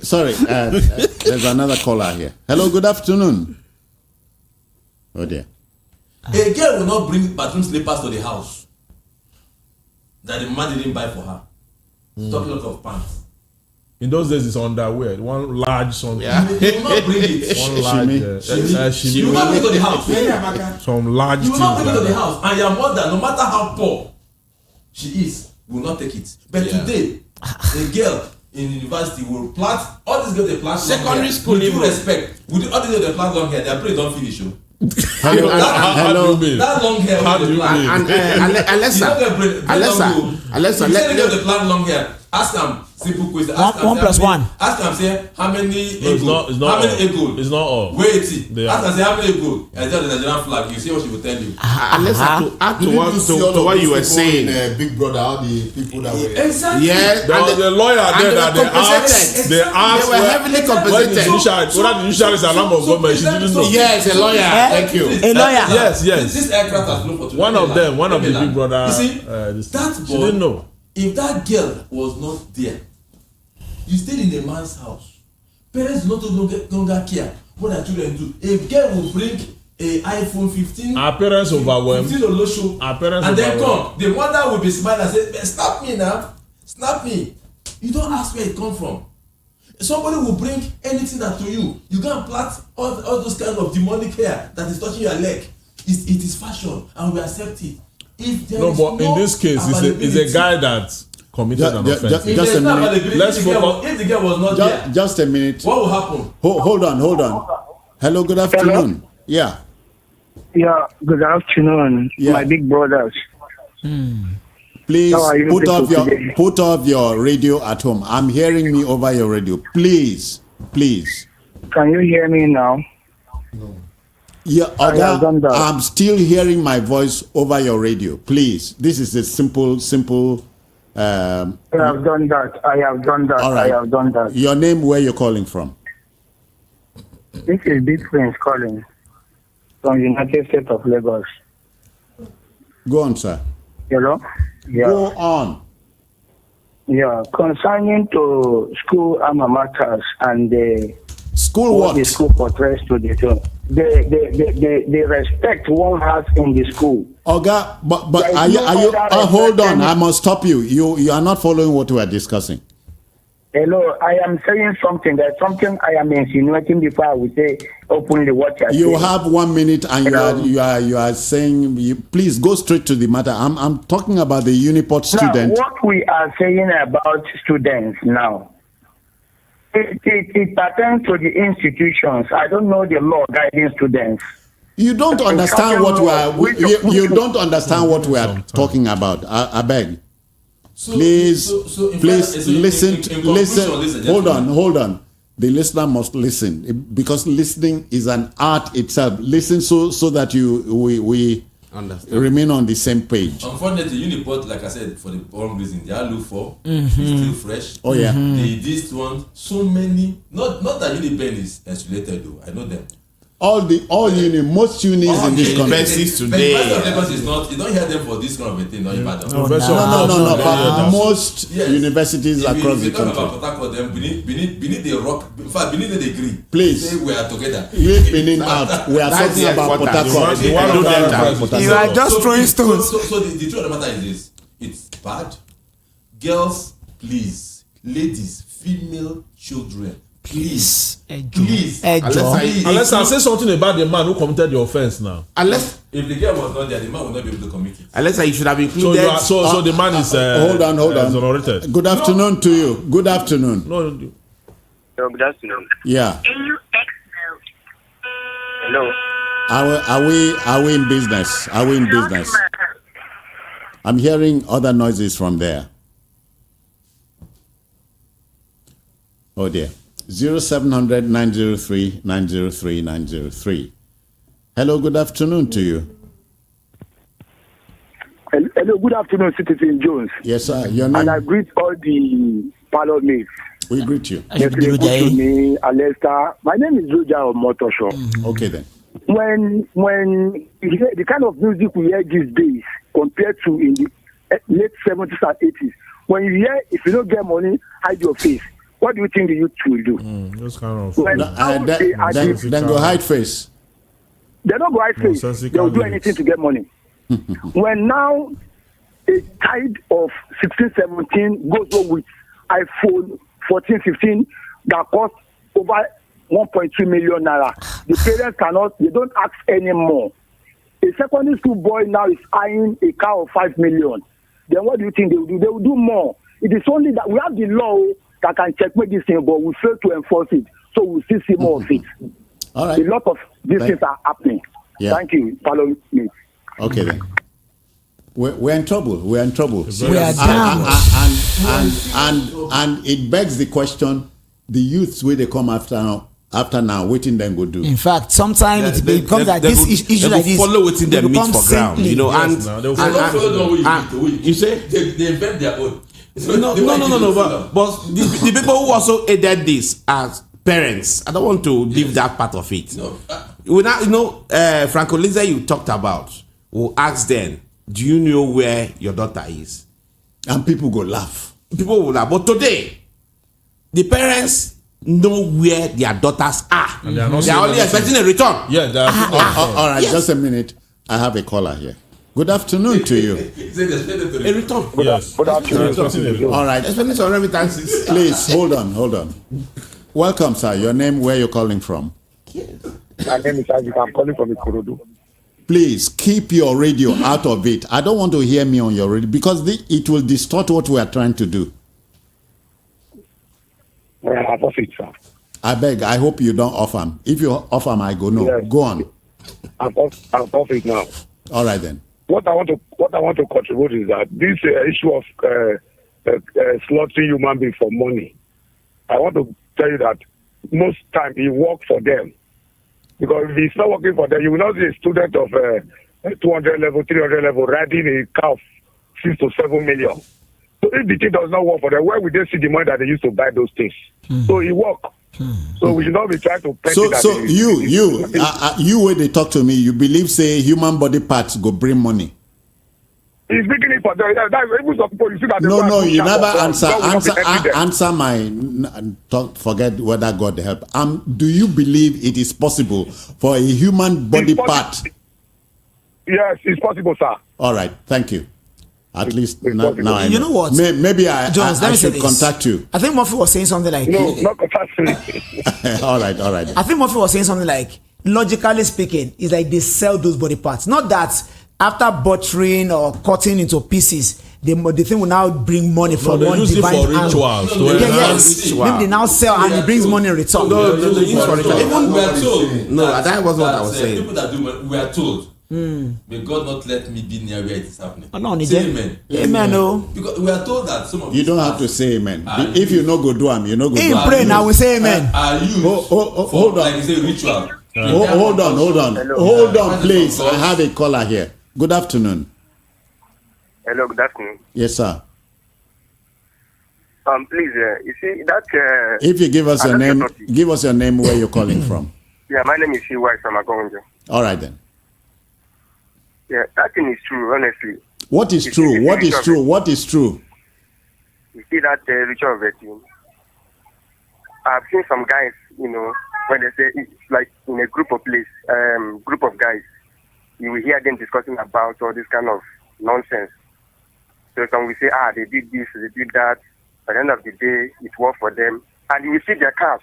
Sorry. There's another caller here. Hello, good afternoon. Oh dear. A girl will not bring bathroom slippers to the house that the man didn't buy for her. Talk a lot of pants. In those days, it's underwear. One large something. Yeah. You will not bring it. One large. You will not bring it to the house. Some large. You will not bring it to the house, and your mother, no matter how poor she is, will not take it. But today, a girl in university will plant all these girls. They plant secondary school. With due respect, with all these girls they plant long hair. Their brain don't finish. Hello. That long hair. How do you mean? Alessa, let the plant long hair. Ask them simple question. One plus one. Ask them say how many ego? How many ego? It's not all. Wait. Ask them say how many ego? And tell the Nigerian flag. You see what she will tell you. Alessa, to add to what you were saying. Big Brother, all the people that were exactly. Yes. The lawyer there that they asked. They were heavily compensated. Whether the judiciary is an arm of government, she didn't know. Yes, a lawyer. Thank you. A lawyer. Yes. This aircraft has flown for 2 One of them, one of the Big Brother. You see, that boy. She didn't know. If that girl was not there, you stayed in a man's house. Parents do not longer care what their children do. A girl will bring a iPhone 15. Our parents overwhelmed. 15 on low show. Our parents and then come. The mother will be smiling and say, "Snap me now, snap me." You don't ask where it come from. Somebody will bring anything that to you. You go and plant all those kind of demonic hair that is touching your leg. It is fashion, and we accept it. But in this case, it's a guy that committed an offense. Just a minute. Let's focus. If the girl was not there, just a minute. What will happen? Hold on. Hello, good afternoon. Hello? Yeah. Yeah, good afternoon, my big brothers. Please put off your radio at home. I'm hearing me over your radio. Please. Can you hear me now? No. Yeah, I'm still hearing my voice over your radio. Please, this is a simple. I have done that. All right. I have done that. Your name, where you're calling from? This is Big Prince calling from United States of Lagos. Go on, sir. Hello? Yeah. Go on. Yeah, concerning to school alma maters and the school what the school portrays to the respect one has in the school. Oga, but are you hold on, I must stop you. You are not following what we are discussing. Hello, I am saying something. There's something I am insinuating before I will say openly what you are saying. You have 1 minute and you are saying, please go straight to the matter. I'm talking about the Uniport student. Now, what we are saying about students now, it pertains to the institutions. I don't know the law guiding students. You don't understand what you don't understand what we are talking about. I beg. Please listen. Hold on. The listener must listen because listening is an art itself. Listen so that we remain on the same page. Unfortunately, Uniport, like I said, for the wrong reason, they are look for still fresh. Oh yeah. This one, so many. Not that Unipen is insulated though. I know them. most unis in this country today. Is not, you don't hear them for this kind of a thing. No. But most universities across the country. About Port Harcourt, then beneath the rock. In fact, beneath the degree. Please, say we are together. Leave Benin out. We are talking about Port Harcourt. You are just throwing stones. So the truth of the matter is this: it's bad. Girls, please, ladies, female children. Please. Unless I say something about the man who committed the offense now. Unless if the girl was not there, the man would not be able to commit it. Unless you should have included. So the man is hold on. Exonerated. Good afternoon to you. Good afternoon. No, good afternoon. Yeah. Hello. Are we in business? Are we in business? I'm hearing other noises from there. Oh dear. 0700 903 903 903. Hello, good afternoon to you. Hello, good afternoon, Citizen Jones. Yes, sir. Your name? And I greet all the panel mates. We greet you. Me, Alesta. My name is Roger Omotosho. Okay then. When you hear the kind of music we hear these days compared to in the late 70s and 80s, when you hear if you don't get money, hide your face. What do you think the youth will do? Those kind of. Then go hide face. They don't go hide face. They will do anything to get money. When now a child of 16, 17 goes home with iPhone 14, 15 that costs over 1.2 million naira, the parents they don't ask anymore. A secondary school boy now is eyeing a car of 5 million. Then what do you think they will do? They will do more. It is only that we have the law that can checkmate this thing, but we fail to enforce it. So we'll still see more of it. All right. A lot of these things are happening. Yeah. Thank you. Follow me. Okay then. We're in trouble. We're in trouble. We are down. And it begs the question: the youths where they come after now, waiting then go do. In fact, sometimes it becomes that this issue like this. Follow waiting them meet for ground, you know, yes. and you say they invent their own. No. But the people who also aided this as parents, I don't want to leave that part of it. No. Franco Lisa, you talked about, will ask them, do you know where your daughter is? And people go laugh. People will laugh. But today, the parents know where their daughters are. And they are only expecting a return. Yeah, all right, yes. Just a minute. I have a caller here. Good afternoon to you. A return. Yes. Good afternoon. All right. Expecting some remittances. Please, hold on. Welcome, sir. Your name, where you're calling from? My name is Isaac. I'm calling from Ikorodu. Please keep your radio out of it. I don't want to hear me on your radio because it will distort what we are trying to do. I'm off it, sir. I beg. I hope you don't off them. If you off them, I go no. Yes. Go on. I'm off it now. All right then. What I want to contribute is that this issue of slaughtering human beings for money. I want to tell you that most time he work for them. Because if he's not working for them, you will not see a student of 200 level, 300 level riding a car of 6 to 7 million. So if the thing does not work for them, where would they see the money that they used to buy those things? So he work. So we should not be trying to pay you when they talk to me, you believe say human body parts go bring money. He's making it for them. Even some people you see that no, you never answer my talk. Forget whether God help. Do you believe it is possible for a human body part? Yes, it's possible, sir. All right, thank you. At least now I know. You know what? Maybe I should this. contact you. I think Murphy was saying something like... No, not contact me. All right. I think Murphy was saying something like, logically speaking, it's like they sell those body parts. Not that after butchering or cutting into pieces, the thing will now bring money from one divine for rituals. Yes. Maybe they now sell and it brings money in return. No, they use for rituals. Even we are told. No, that wasn't what I was saying. People that do, we are told. May God not let me be near where it is happening. Say amen. Amen. No. Because we are told that some of you don't have to say amen. If you no go do am, you no go do am. Pray now, we say amen. Are you? Hold on. Like you say ritual. Hold on, please. I have a caller here. Good afternoon. Hello, good afternoon. Yes, sir. Please, you see that. If you give us your name, where you're calling from. Yeah, my name is CY from Agonjo. All right then. Yeah, that thing is true, honestly. What is true? What is true? What is true? You see that ritual of a team. I've seen some guys, when they say it's like in a group of guys, you will hear them discussing about all this kind of nonsense. So some will say, they did this, they did that. At the end of the day, it worked for them. And you will see their cars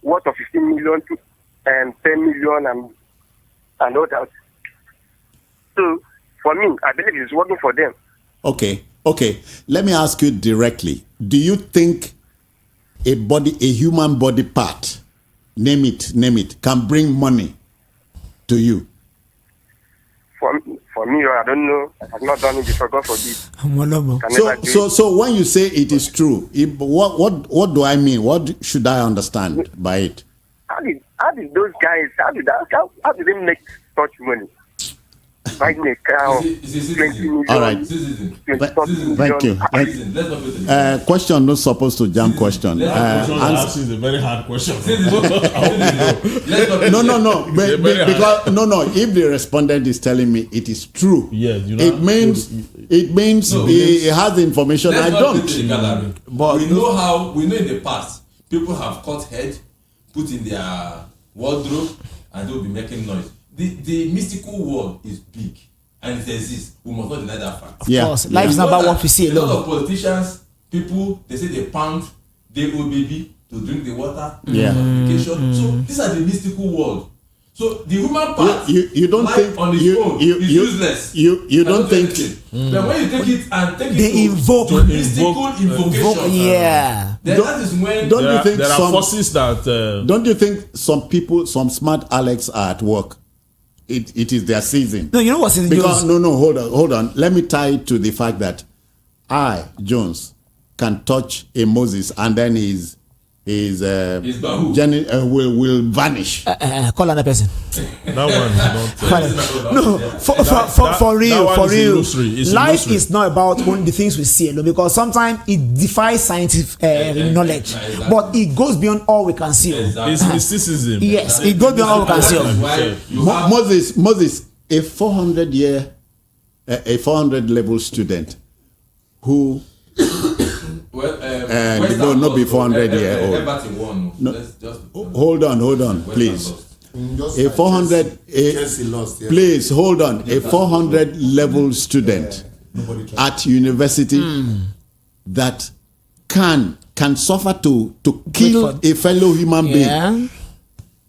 worth of 15 million to 10 million and all that. So for me, I believe it's working for them. Okay. Let me ask you directly. Do you think a human body part, name it, can bring money to you? For me, I don't know. I have not done it before. God forbid. So when you say it is true, what do I mean? What should I understand by it? How did those guys? How did they make such money? Buying a cow, 20 million. All right. Thank you. Question not supposed to jump question. Answer is a very hard question. No. Because if the respondent is telling me it is true, it means he has the information I don't. But we know in the past people have cut head, put in their wardrobe, and they'll be making noise. The mystical world is big and it exists. We must not deny that fact. Of course, life is not about what we see alone. A lot of politicians, people, they say they pound their old baby to drink the water. So these are the mystical world. So the human part, you don't think on its own is useless. You don't think. But when you take it and take they it to mystical invocation, then that is when don't you think there are forces that don't you think some smart Alex are at work? It is their season. No, you know what season? Because hold on. Let me tie it to the fact that I, Jones, can touch a Moses and then his Jenny will vanish. Call another person. That one is not. No, for real. Life is not about only the things we see alone, because sometimes it defies scientific knowledge, but it goes beyond all we can see. It's mysticism. Yes, it goes beyond all we can see. Moses, a 400 level student who. Not be 400 year old. No, hold on, please. A 400. Please hold on. A 400 level student at university that can suffer to kill a fellow human being.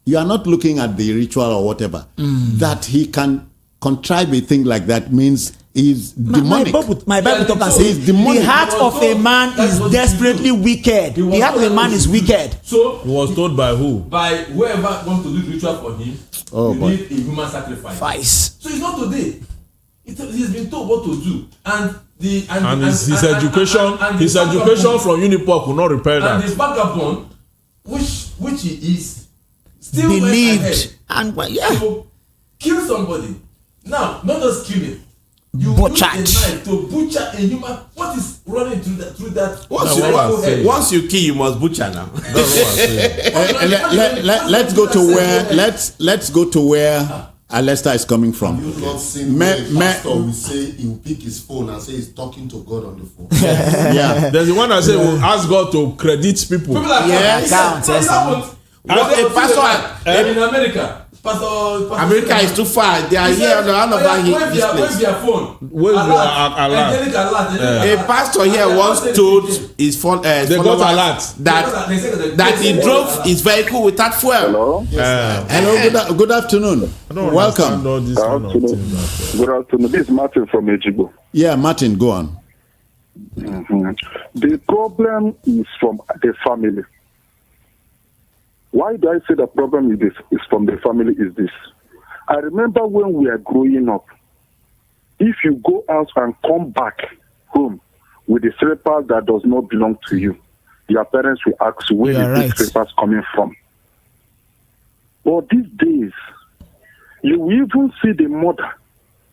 You are not looking at the ritual or whatever. That he can contrive a thing like that means is demonic. My Bible talk and says the heart of a man is desperately wicked. The heart of a man is wicked. So he was told by who? By whoever wants to do the ritual for him. You need a human sacrifice. So it's not today. He's been told what to do, and his education from Unipork will not repair that. And his vagabond, which he is, still believed and so kill somebody. Now, not just kill him. You butchered. use a knife to butcher a human. What is running through that? Once you kill, you must butcher now. Let's go to where Alesta is coming from. You not seen pastor will say he will pick his phone and say he's talking to God on the phone. There's the one that says we'll ask God to credit people. A pastor in America. Pastor, America is too far. They are here on the hand of where's their phone? Where's alert? A pastor here once told his followers that he drove his vehicle without fuel. Hello, good afternoon. Welcome. Good afternoon. This is Martin from Ejibo. Yeah, Martin, go on. The problem is from the family. Why do I say the problem is from the family is this? I remember when we are growing up, if you go out and come back home with a slippers that does not belong to you, your parents will ask where is these slippers coming from. But these days, you will even see the mother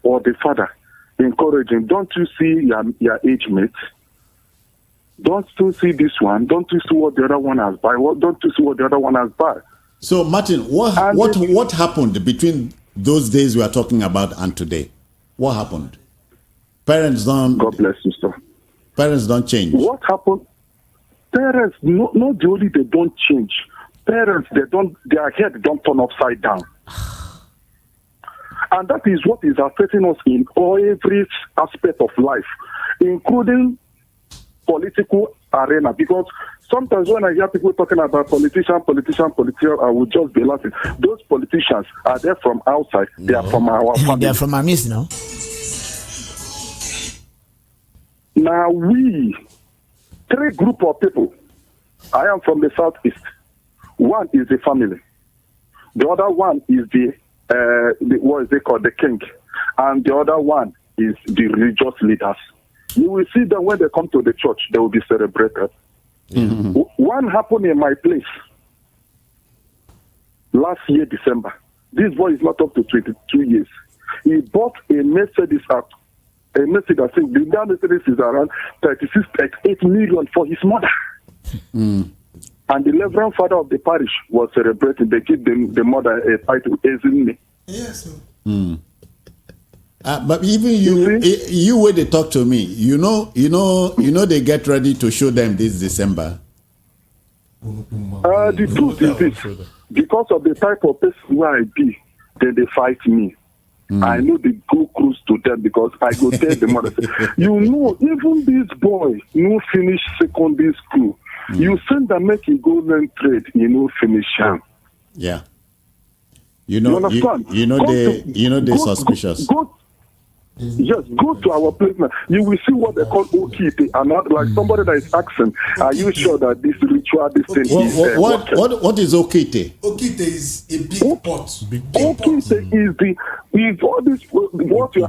or the father encouraging, don't you see your age mates? Don't you see this one? Don't you see what the other one has buy? Don't you see what the other one has buy? So, Martin, what happened between those days we are talking about and today? What happened? Parents don't. God bless you, sir. Parents don't change. What happened? Parents, not only they don't change. Parents, their head don't turn upside down. And that is what is affecting us in every aspect of life, including political arena. Because sometimes when I hear people talking about politicians, I will just be laughing. Those politicians, are they from outside? They are from our family. They are from our midst, no? Now we, 3 group of people. I am from the southeast. One is the family. The other one is what is they called, the king. And the other one is the religious leaders. You will see that when they come to the church, they will be celebrated. Mm-hmm. One happened in my place last year, December. This boy is not up to 22 years. He bought a Mercedes app. A Mercedes, I think the Mercedes is around 36, 38 million for his mother. Mm. And the Reverend Father of the parish was celebrating. They give the mother a title, Ezine. Yes. Mm. But even you when they talk to me, you know, they get ready to show them this December. The truth is this: because of the type of person where I be, then they fight me. I know they go close to them because I go tell the mother, you know, even this boy, no finish secondary school. You send them make him go learn trade, finish him. Yeah. You understand? They're suspicious. Yes, go to our place now. You will see what they call Okite, and not like somebody that is asking, are you sure that this ritual, this thing is what is Okite? Okite is a big pot. Okite is all this what you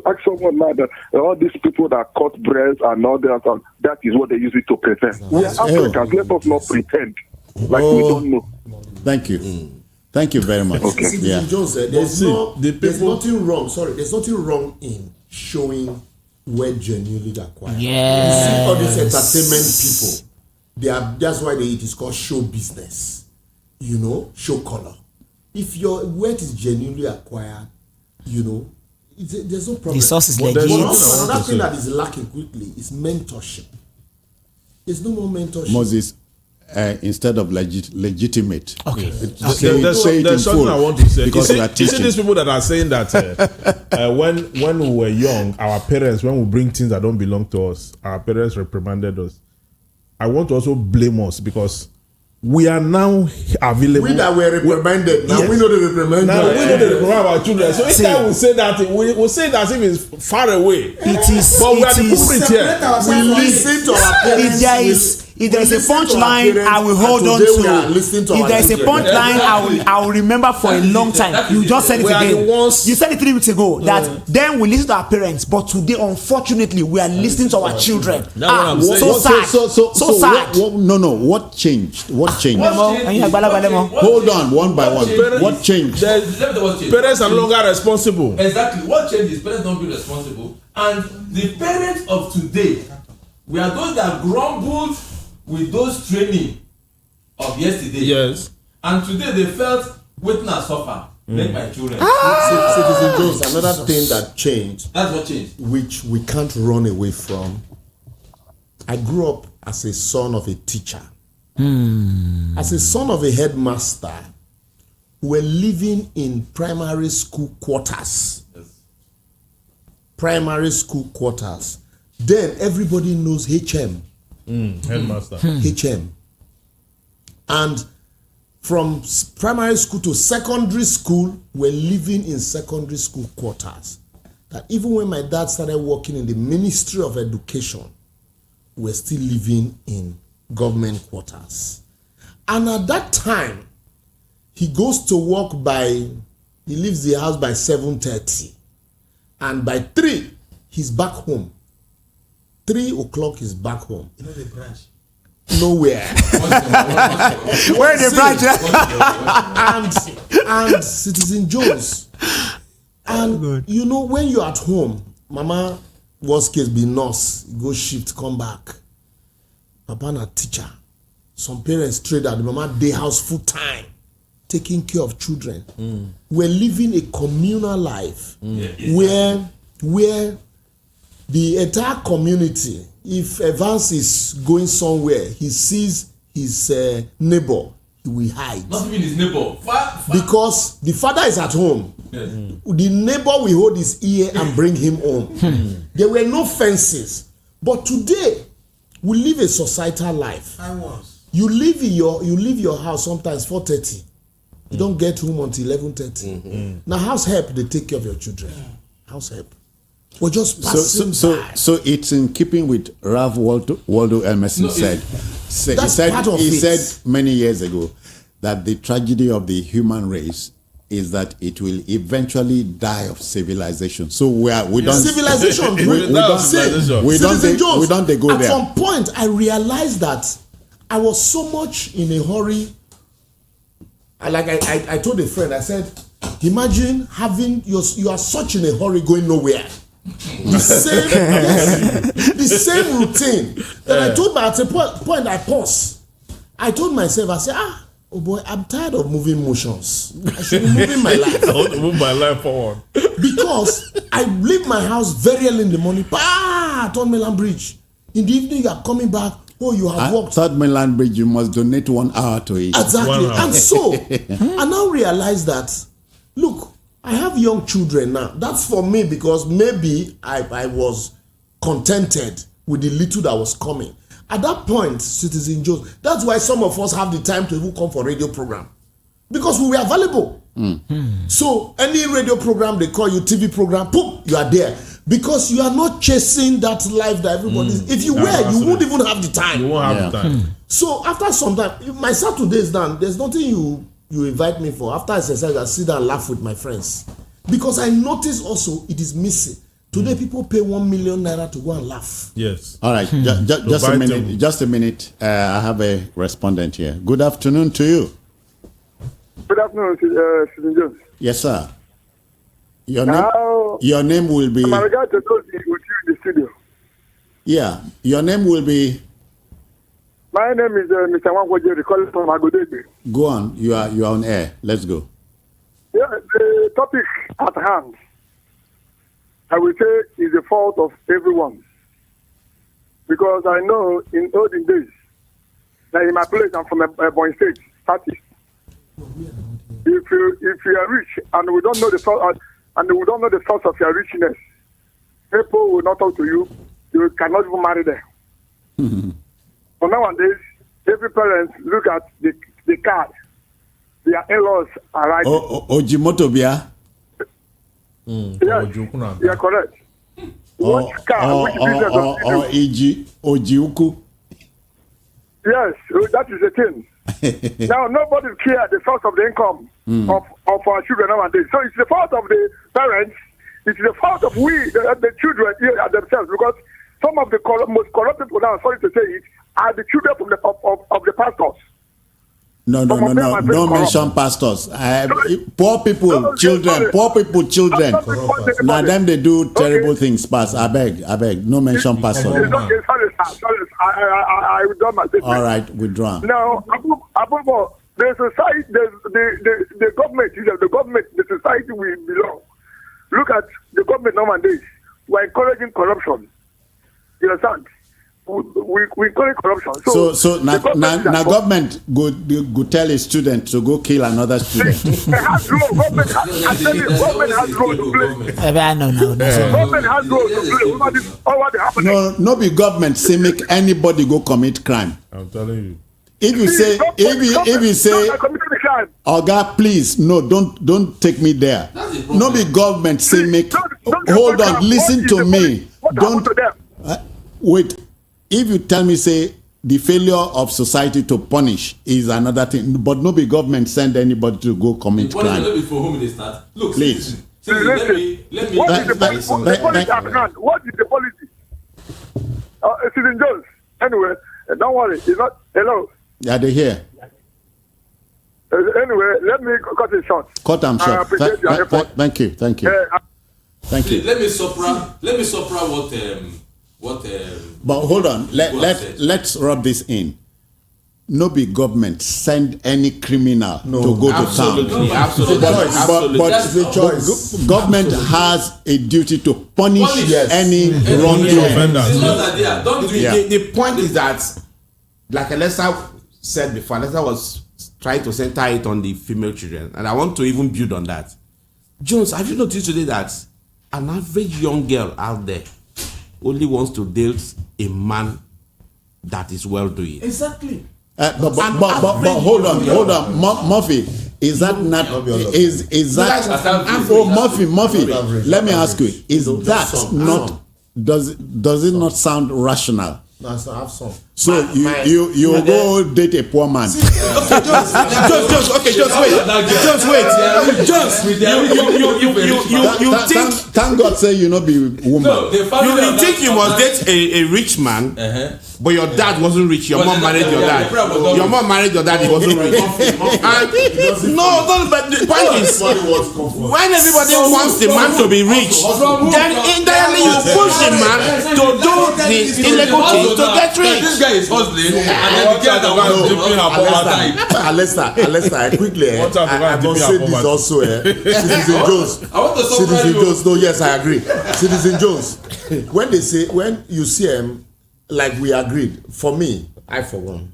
ask someone now that all these people that cut breasts and all that is what they use it to pretend. We are Africans, let us not pretend like we don't know. Thank you. Thank you very much. Okay. Yeah. Jones said, there's nothing wrong. Sorry, there's nothing wrong in showing where genuinely they acquire. Yeah. You see all these entertainment people. That's why it is called show business. Show color. If your wealth is genuinely acquired, there's no problem. The source is legit. Another thing that is lacking quickly is mentorship. There's no more mentorship. Moses. Instead of legitimate. Okay. There's something I want to say. Because you see these people that are saying that when we were young, our parents, when we bring things that don't belong to us, our parents reprimanded us. I want to also blame us because we are now available. We that were reprimanded. Now we know the reprimand. Now we know the reprimand our children. So each time we say that, we say that as if it's far away. It is. But we are the culprit here. We listen to our parents. If there is a punchline, I will hold on to. If there is a punchline, I will remember for a long time. You just said it again. You said it 3 weeks ago that then we listen to our parents, but today, unfortunately, we are listening to our children. So sad. So sad. What changed? Hold on, one by one. What changed? Parents are no longer responsible. Exactly. What changes? Parents don't be responsible, and the parents of today, we are those that grumbled with those training of yesterday. Yes. And today they felt witness suffer. Make my children. Citizen Jones, another thing that changed. That's what changed. Which we can't run away from. I grew up as a son of a teacher. As a son of a headmaster, we were living in primary school quarters. Yes. Primary school quarters. Then everybody knows HM. Headmaster. HM. And from primary school to secondary school, we're living in secondary school quarters. That even when my dad started working in the Ministry of Education, we're still living in government quarters. And at that time, he goes to work he leaves the house by 7:30. And by 3, he's back home. 3 o'clock is back home. You know the branch? Nowhere. Where the branch? and Citizen Jones. And when you're at home, Mama, worst case be nurse, go shift, come back. Papa na teacher. Some parents trade at the Mama day house full time. taking care of children. We're living a communal life where the entire community, if Evans is going somewhere, he sees his neighbor, he will hide. Not even his neighbor. Because the father is at home. Yes. The neighbor will hold his ear and bring him home. There were no fences. But today, we live a societal life. You leave your house sometimes 4:30. You don't get home until 11:30. Now, house help, they take care of your children. House help. We're just passing by. So it's in keeping with Ralph Waldo Emerson said. He said many years ago that the tragedy of the human race is that it will eventually die of civilization. So we don't civilization. We don't go there. At some point, I realized that I was so much in a hurry. I told a friend, I said, imagine having you are such in a hurry going nowhere. The same routine. Then I told at a point I paused. I told myself, I said, oh boy, I'm tired of moving motions. I should be moving my life. I want to move my life forward. Because I leave my house very early in the morning. Third Mainland Bridge. In the evening, you are coming back. Oh, you have walked. Third Mainland Bridge, you must donate 1 hour to it. Exactly. And so, I now realize that, look, I have young children now. That's for me because maybe I was contented with the little that was coming. At that point, Citizen Jones, that's why some of us have the time to even come for radio program. Because we were available. So any radio program, they call you TV program, boom, you are there. Because you are not chasing that life that everybody is. If you were, you won't even have the time. You won't have the time. So after some time, my Saturday is done. There's nothing you invite me for. After exercise, I sit down and laugh with my friends. Because I notice also it is missing. Today, people pay 1 million naira to go and laugh. Yes. All right. Just a minute. Just a minute. I have a respondent here. Good afternoon to you. Good afternoon, Citizen Jones. Yes, sir. Your name will be. I'm regard to those with you in the studio. Yeah. Your name will be. My name is Mr. Nwaokobia, calling from Agodegbe. Go on. You are on air. Let's go. Yeah, the topic at hand, I will say, is the fault of everyone. Because I know in olden days, that in my place, I'm from Ondo State, Southeast. If you are rich and we don't know the source, of your richness, people will not talk to you. You cannot even marry them. But nowadays, every parent look at the card. Their in-laws are right. Ojimotobia. Yes, you are correct. Which car? Which business or Ojiuku. Yes, that is the thing. Now, nobody cares the source of the income of our children nowadays. So it's the fault of the parents. It's the fault of the children themselves. Because some of the most corrupt people now, sorry to say it, are the children of the pastors. No. Don't mention pastors. Poor people, children. Now them they do terrible things. Pass. I beg. No mention pastors. Sorry. I withdraw my statement. All right, withdraw. Now, above all, the society, the government, the society we belong. Look at the government nowadays. We're encouraging corruption. You understand? We encourage corruption. So now government go tell a student to go kill another student. Government has role to play. Government has role to play. No be government say make anybody go commit crime. I'm telling you. If you say, Oga, please, no, don't take me there. No be government say make. Hold on, listen to me. Don't wait. If you tell me, say, the failure of society to punish is another thing, but no be government send anybody to go commit crime. Look, please. Let me. What is the policy at hand? What is the policy? Citizen Jones. Anyway, don't worry. It's not. Hello. Yeah, they hear. Anyway, let me cut it short. Cut them short. Thank you. Thank you. Let me sopra what but hold on, let's rub this in. no be government send any criminal to go to town. Absolutely. But the choice. Government has a duty to punish any wrongdoing offenders. The point is that, like Alessa said before, Alessa was trying to center it on the female children, and I want to even build on that. Jones, have you noticed today that an average young girl out there only wants to date a man that is well doing? Exactly. But hold on, Murphy. Is that not? Is that? Murphy. Let me ask you: is that not? Does it not sound rational? No, I have some. So you go date a poor man. Just wait. You think? Thank God, say you not be woman. No, you think you must date a rich man, but your dad wasn't rich. Your mom married your dad. Your mom married your dad. He wasn't rich. No. But the point is, when everybody wants the man to be rich, then indirectly you push the man to do the illegal thing to get rich. This guy is hustling, and then the girl that was dipping her Alessa, quickly, I must say this also. Citizen Jones. Citizen Jones. No, yes, I agree. Citizen Jones. When you see him, like we agreed. For me, for one,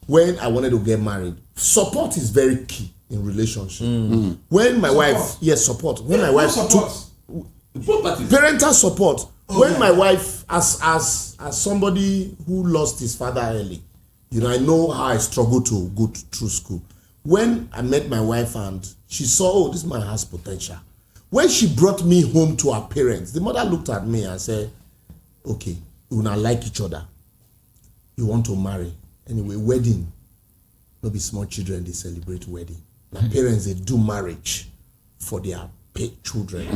when I wanted to get married, support is very key in relationship. When my wife, support. When my wife took parental support. When my wife, as somebody who lost his father early, I know how I struggled to go through school. When I met my wife and she saw, this man has potential. When she brought me home to her parents, the mother looked at me and said, okay, we now like each other. You want to marry. Anyway, wedding. No be small children, they celebrate wedding. Now parents, they do marriage for their children.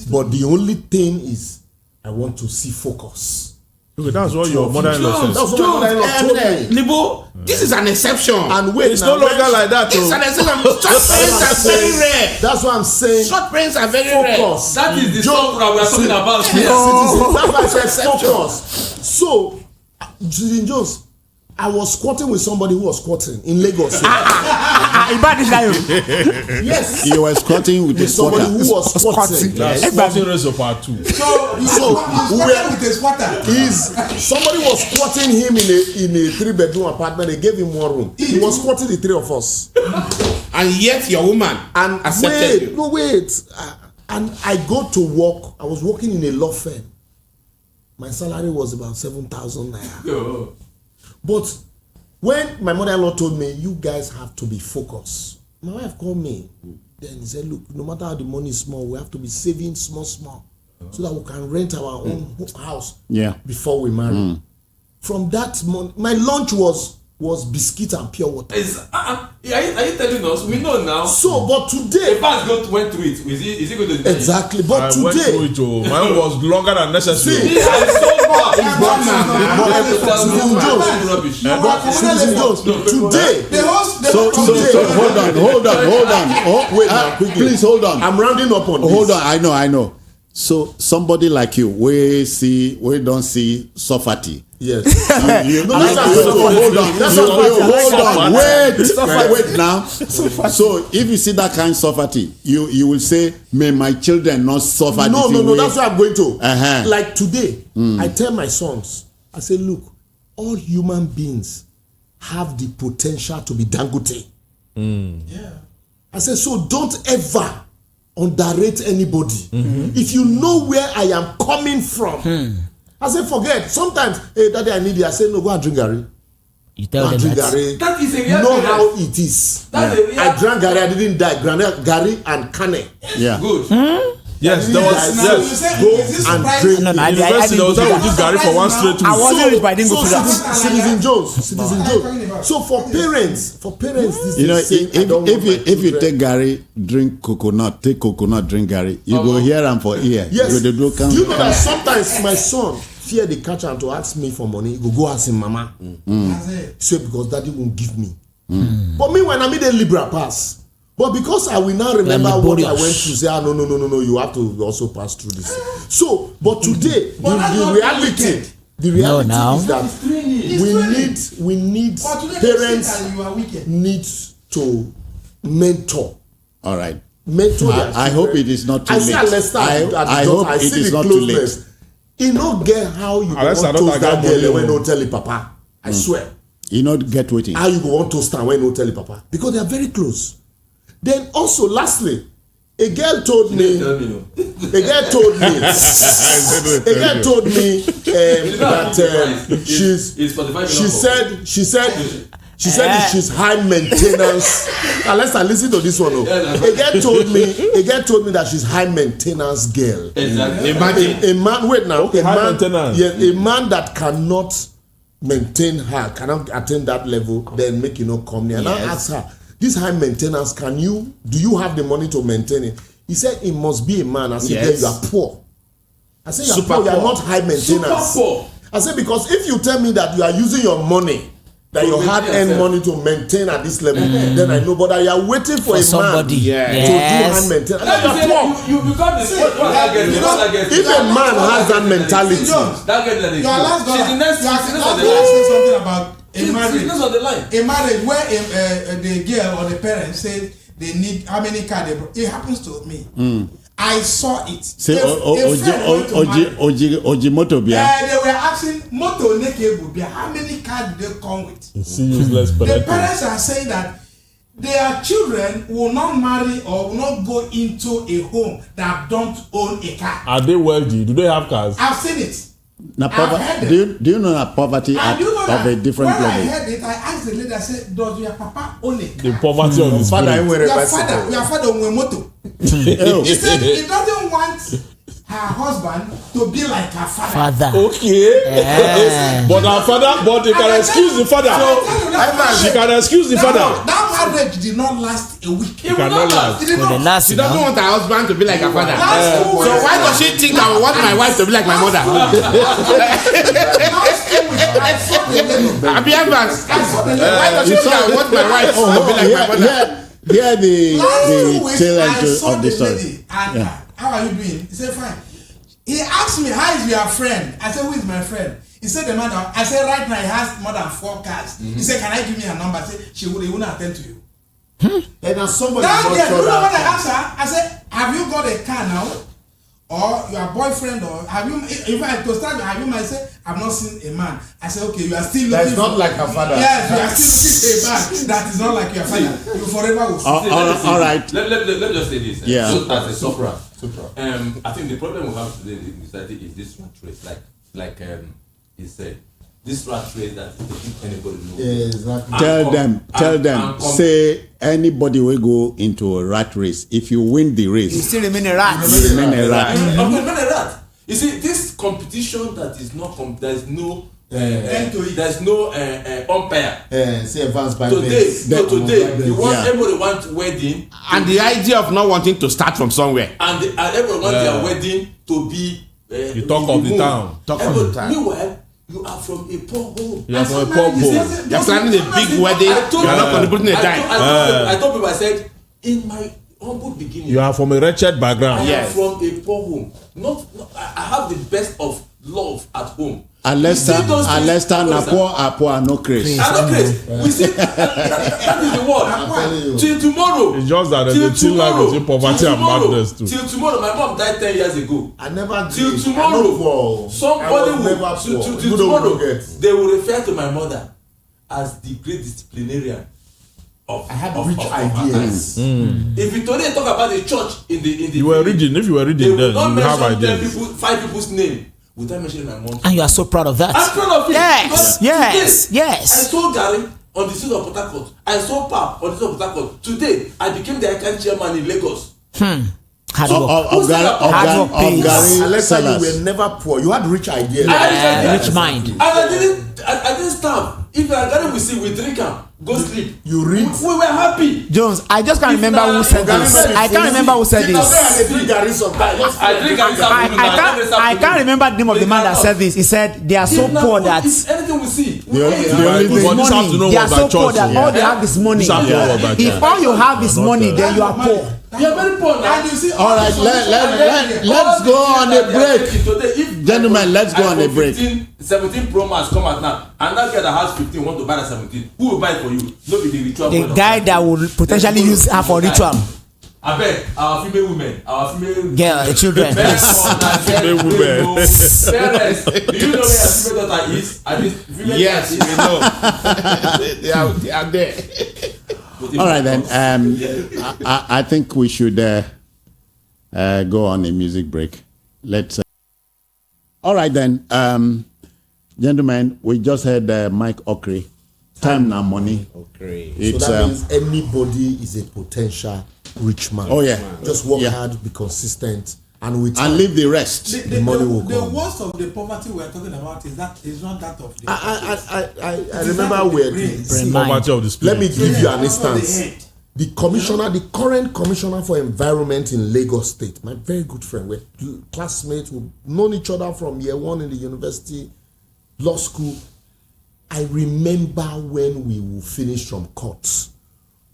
But the only thing is, I want to see focus. Okay, that's what your mother-in-law says. That's what my mother-in-law told me. Libo, this is an exception. And wait, it's no longer like that. It's an exception. Short parents are very rare. That's what I'm saying. Short parents are very rare. Focus. That is the song that we are talking about. That's why I said focus. So, Citizen Jones, I was squatting with somebody who was squatting in Lagos. Yes. You were squatting with somebody who was squatting. That's squatting race of part 2. So somebody was squatting him in a 3-bedroom apartment. They gave him 1 room. He was squatting the 3 of us. And yet your woman accepted you. Wait. And I go to work. I was working in a law firm. My salary was about 7,000 naira. But when my mother-in-law told me, you guys have to be focused, my wife called me. Then he said, look, no matter how the money is small, we have to be saving small, so that we can rent our own house before we marry. From that month, my lunch was biscuit and pure water. Are you telling us? We know now. So, but today... The past went through it. Is he going to... Exactly, but today... I went through it too. Mine was longer than necessary. See, today... Hold on. Wait, please hold on. I'm rounding up on this. Hold on, I know. So somebody like you, we don't see Sofati. Yes. Wait now. So if you see that kind of Sofati, you will say, may my children not suffer. No, that's what I'm going to. Like today, I tell my sons, I say, look, all human beings have the potential to be Dangote. I say, so don't ever underrate anybody. If you know where I am coming from, I say, forget. Sometimes, hey, daddy, I need you. I say, no, go and drink Gary. You tell them that. That is a you know how it is. I drank Gary, I didn't die. Gary and Kane. Yeah. Good. Yes, there was. Go and drink. I was there with Gary for 1 straight week. I wasn't rich, but I didn't go to that. Citizen Jones. So for parents, this if you take Gary, drink coconut, drink Gary, you go here and for here. Yes. Do you know that sometimes my son fear the catch and to ask me for money, he go ask him mama. So because daddy won't give me. But me when I made a liberal pass. But because I will now remember what I went through, say, no, you have to also pass through this. So, but today, the reality, The reality now. is that we need parents need to mentor. All right. Mentor. I hope it is not too late. I hope it is not too late. You don't get how you want to toast that girl when no tell you papa. I swear. You not get waiting. How you go on toast and when no tell you papa? Because they are very close. Then also, lastly, a girl told me that she said she's high maintenance. Unless I listen to this one. A girl told me that she's high maintenance girl. Exactly. Imagine a man. Wait now. Okay, a man that cannot maintain her, cannot attain that level, then make come near. And I ask her, this high maintenance, do you have the money to maintain it? He said it must be a man. I said, yes. You are poor. I said, you are poor. You are not high maintenance. Super poor. I said, because if you tell me that you are using your money, that you hard-earned money to maintain at this level, then I know, but you are waiting for a somebody to do high maintenance. You are poor. You become the same. If a man has that mentality, she's the next something about a marriage. On the line. A marriage where the girl or the parents say they need how many cars they brought. It happens to me. I saw it. Say Oji Motobia. They were asking Moto Nekebubia how many cars do they come with? The parents are saying that their children will not marry or will not go into a home that don't own a car. Are they wealthy? Do they have cars? I've seen it. Do you know that poverty of a different level? When I heard it, I asked the lady, I said, does your papa own a car? The poverty of his father. Your father own a motor. He said he doesn't want her husband to be like her father. Okay. But her father, but they can excuse the father. She can excuse the father. That marriage did not last a week. It cannot last. She doesn't want her husband to be like her father. So why does she think I want my wife to be like my mother? I saw the lady. Why does she think I want my wife to be like my mother? Yeah, the tail end of the story. How are you doing? He said, fine. He asked me, how is your friend? I said, who is my friend? He said, the man. I said, right now he has more than 4 cars. He said, can I give me her number? I said, he wouldn't attend to you. And as somebody now, you know what I asked her? I said, have you got a car now? Or your boyfriend, or have you, if I to start, have you might say, I've not seen a man. I said, okay, you are still looking. That's not like her father. Yes, you are still looking for a man that is not like your father. You forever will see. All right. Let me just say this. Yeah. So, as a Sopra, I think the problem we have today in society is this rat race. Like he said, this rat race that anybody knows. Yeah, exactly. Tell them. Say anybody will go into a rat race. If you win the race, you still remain a rat. You remain a rat. You see, this competition that is not there's no there's no umpire. Say advance by today, everybody wants wedding, and the idea of not wanting to start from somewhere, and everyone wants their wedding to be the talk of the town. Meanwhile, you are from a poor home. You are from a poor home. You're planning a big wedding. You are not contributing a dime. I told people, I said, in my humble beginning, you are from a wretched background. I am from a poor home. I have the best of love at home. Unless na poor no crazy. We see that is the word. Till tomorrow. It's just that the two life between poverty and madness too. Till tomorrow, my mom died 10 years ago. I never. Till tomorrow, somebody will. Till tomorrow, they will refer to my mother as the great disciplinarian. I have rich ideas. If you today talk about the church in the you were reading. If you were reading, then you have ideas. 5 people's name. Without mentioning my mom. And you are so proud of that. I'm proud of it. Yes. I told Gary on the street of Port Harcourt. I saw Pap on the street of Port Harcourt. Today, I became the icon chairman in Lagos. Hard work pays. Unless you were never poor, you had rich ideas. Rich mind. And I didn't starve. If I got it, we drink and go sleep. You read. We were happy. Jones, I just can't remember who said this. I can't remember who said this. I can't remember the name of the man that said this. He said they are so poor that anything we see. They are so poor that all they have is money. If all you have is money, then you are poor. You are very poor now. All right, let's go on a break. Today, if Gentlemen, let's go on a break. 17 Pro Max come out now, and that guy that has 15 want to buy the 17. Who will buy it for you? No, be the ritual. The guy that will potentially use her for ritual. I bet our female women, our female girl, children. Female women. Parents, do you know where your female daughter is? Yes, we know. they are there. All right then. I think we should go on a music break. Let's. All right then, gentlemen. We just heard Mike Okri. Time now, money. Okay. So that means anybody is a potential rich man. Oh yeah. Just work hard, be consistent, and leave the rest. The money will come. The worst of the poverty we are talking about is not that of the. I remember where poverty of the spirit. Let me give you an instance. The current commissioner for environment in Lagos State, my very good friend, we're classmates, we've known each other from year one in the university, law school. I remember when we would finish from courts,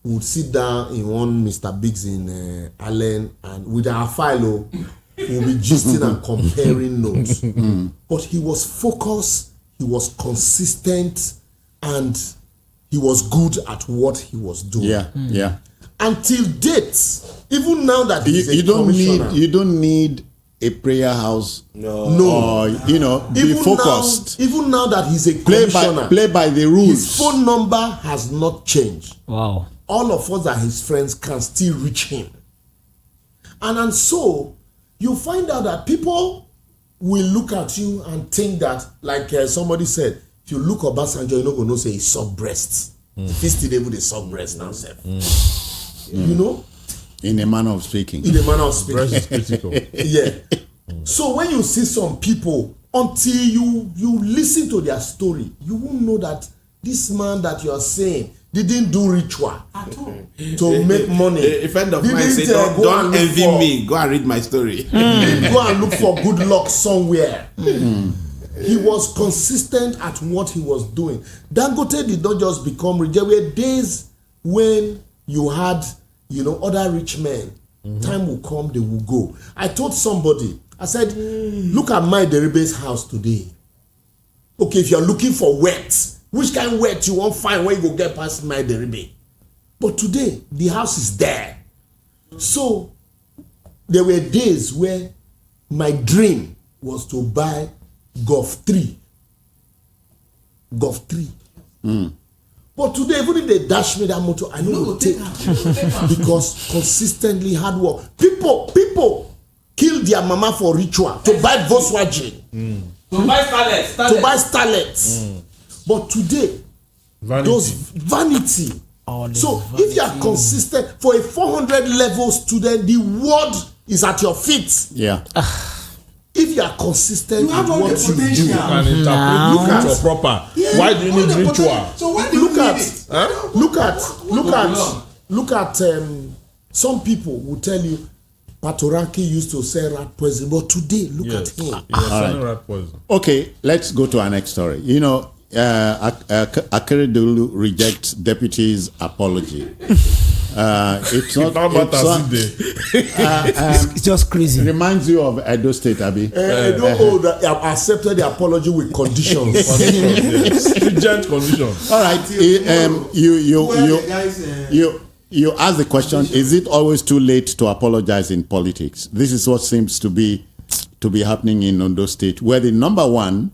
we would sit down in one Mr. Biggs in Allen, and with our file, we'll be gisting and comparing notes. But he was focused, he was consistent, and he was good at what he was doing. Yeah. Until date, even now that he's you don't need a prayer house. No. Or, be focused. Even now that he's a commissioner, play by the rules. His phone number has not changed. Wow. All of us that his friends can still reach him. And so you find out that people will look at you and think that, like somebody said, if you look at Obasanjo, you're not going to say he suck breasts. If he's still able to suck breasts now, you know? In a manner of speaking. Breast is critical. Yeah. So when you see some people, until you listen to their story, you won't know that this man that you are saying didn't do ritual to make money. A friend of mine said, don't envy me. Go and read my story. Go and look for good luck somewhere. He was consistent at what he was doing. Dangote did not just become rich. There were days when you had, other rich men. Time will come, they will go. I told somebody, I said, look at my Deribe's house today. Okay, if you're looking for wet, which kind of wet you won't find when you go get past my Deribe? But today, the house is there. So, there were days where my dream was to buy Golf 3. But today, even if they dash me that motor, I know take it. Because consistently hard work. People kill their mama for ritual to buy Volkswagen. To buy starlets. But today, those vanity. So if you are consistent, for a 400 level student, the world is at your feet. Yeah. If you are consistent with what you do, you can interpret look at your proper. Why do you need ritual? So why do you need it? Look at some people will tell you Patoranki used to sell rat poison, but today look at him. Rat poison. Okay, let's go to our next story. Akeredolu rejects deputy's apology. It's just crazy. Reminds you of Ondo State, Abi. That I accepted the apology with conditions. Stringent conditions. All right. You ask the question: is it always too late to apologize in politics? This is what seems to be happening in Ondo State, where the number one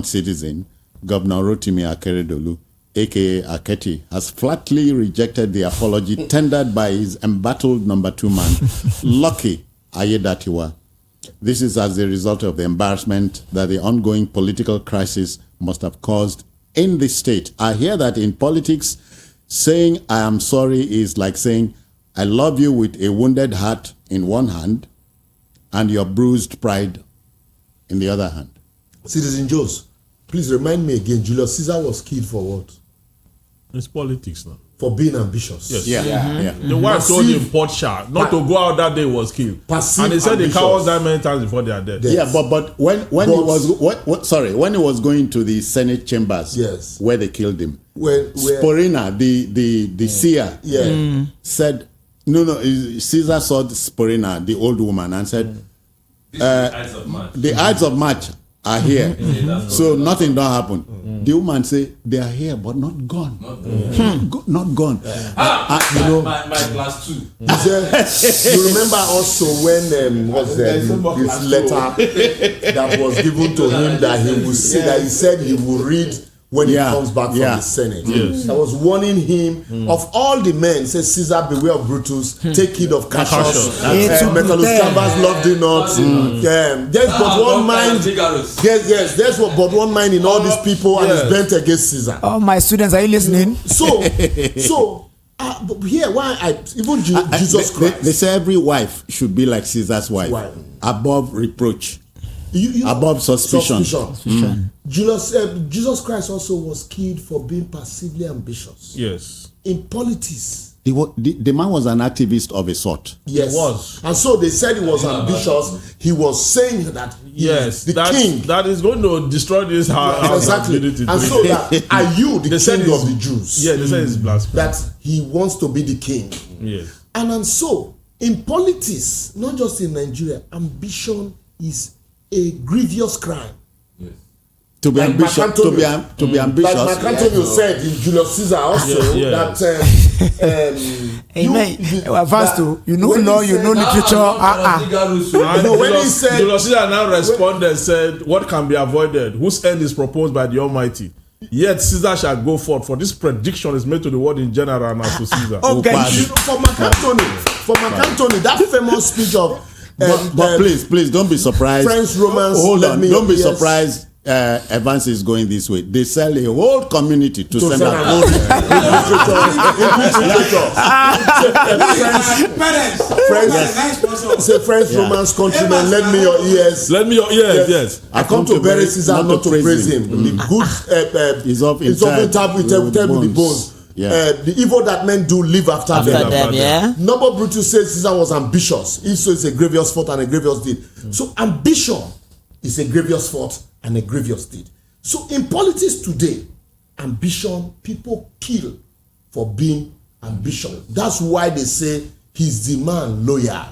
citizen, Governor Rotimi Akeredolu, aka Aketi, has flatly rejected the apology tendered by his embattled number 2 man, Lucky Ayedatiwa. This is as a result of the embarrassment that the ongoing political crisis must have caused in the state. I hear that in politics, saying I am sorry is like saying I love you with a wounded heart in one hand and your bruised pride in the other hand. Citizen Jones, please remind me again, Julius Caesar was killed for what? It's politics now. For being ambitious. Yes. Yeah. The wife told him Portia not to go out that day was killed. And they said the cowards died many times before they are dead. Yeah, but when he was going to the Senate chambers, yes, where they killed him, Sporina, the seer, said, no, Caesar saw Sporina, the old woman, and said, the Ides of March are here. So nothing don't happen. The woman say they are here but not gone. Not gone. My class 2. You remember also when this letter that was given to him that he would see that he said he will read when he comes back from the Senate. I was warning him of all the men. Say Caesar, beware of Brutus. Take heed of Cassius. Metellus Cambus loved him not. There's but one mind. Yes. There's but one mind in all these people, and it's bent against Caesar. Oh, my students, are you listening? So here, why even Jesus Christ? They say every wife should be like Caesar's wife, above reproach. Above suspicion. Jesus Christ also was killed for being passively ambitious. Yes. In politics. The man was an activist of a sort. Yes. He was. And so they said he was ambitious. He was saying that king. That is going to destroy this house. Exactly. And so that, are you the king of the Jews? Yeah, they say it's blasphemy. That he wants to be the king. Yes. And so, in politics, not just in Nigeria, ambition is a grievous crime. Yes. To be ambitious. To be ambitious. Like Mark Antonio said in Julius Caesar also that you know law, you know literature. When he said Julius Caesar now responded and said, "What can be avoided? Whose end is proposed by the Almighty? Yet Caesar shall go forth, for this prediction is made to the world in general and not to Caesar." Okay, for Mark Antonio, that famous speech of. But please don't be surprised. French Romans. Hold on, don't be surprised. Evans is going this way. They sell a whole community to send out French Romans countrymen, lend me your ears. Lend me your ears. Yes. I come to bury Caesar, not to praise him. The good is often tapped with the bones. The evil that men do live after them. Noble Brutus says Caesar was ambitious. If so, it's a grievous fault and a grievous deed. So ambition is a grievous fault and a grievous deed. So in politics today, ambition, people kill for being ambitious. That's why they say he's the man loyal.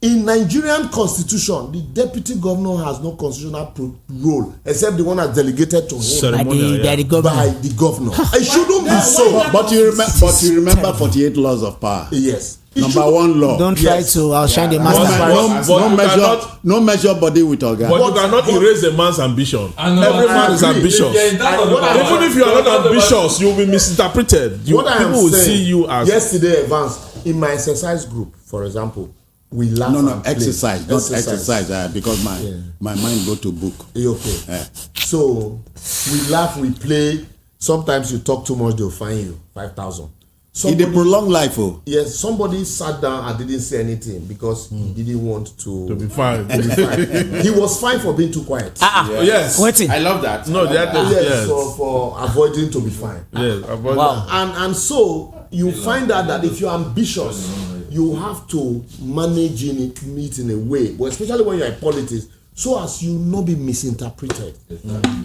In Nigerian constitution, the deputy governor has no constitutional role except the one that's delegated to him by the governor. It shouldn't be so. But you remember 48 laws of power. Yes. Number one law. Don't try to outshine the master. No measure body with organ. But you cannot erase a man's ambition. Every man is ambitious. Even if you are not ambitious, you will be misinterpreted. People will see you as. Yesterday, Evans, in my exercise group, for example, we laugh. No, exercise, not exercise, because my mind go to book. Okay. So we laugh, we play. Sometimes you talk too much, they'll fine you 5,000. In a prolonged life, yes, somebody sat down and didn't say anything because he didn't want to be fine. He was fine for being too quiet. Yes, I love that. No, yes. So for avoiding to be fine. Yes, wow. And so you find out that if you're ambitious, you have to manage it in a way, but especially when you're in politics, so as you not be misinterpreted.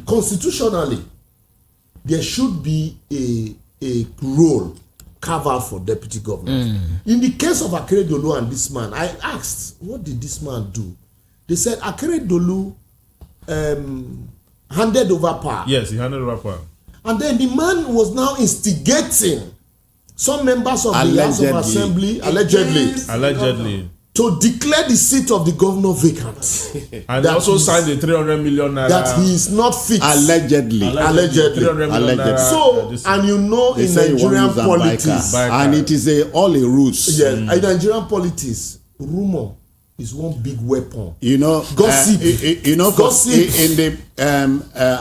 Constitutionally, there should be a role carved out for deputy governors. In the case of Akeredolu and this man, I asked, what did this man do? They said Akeredolu handed over power. Yes, he handed over power. And then the man was now instigating some members of the House of Assembly, allegedly, to declare the seat of the governor vacant. And also signed the 300 million naira. That he is not fit. Allegedly. 300 million naira. So, and you know, in Nigerian politics, and it is all a ruse. Yes, in Nigerian politics, rumor is one big weapon. You know, gossip. Gossip. In the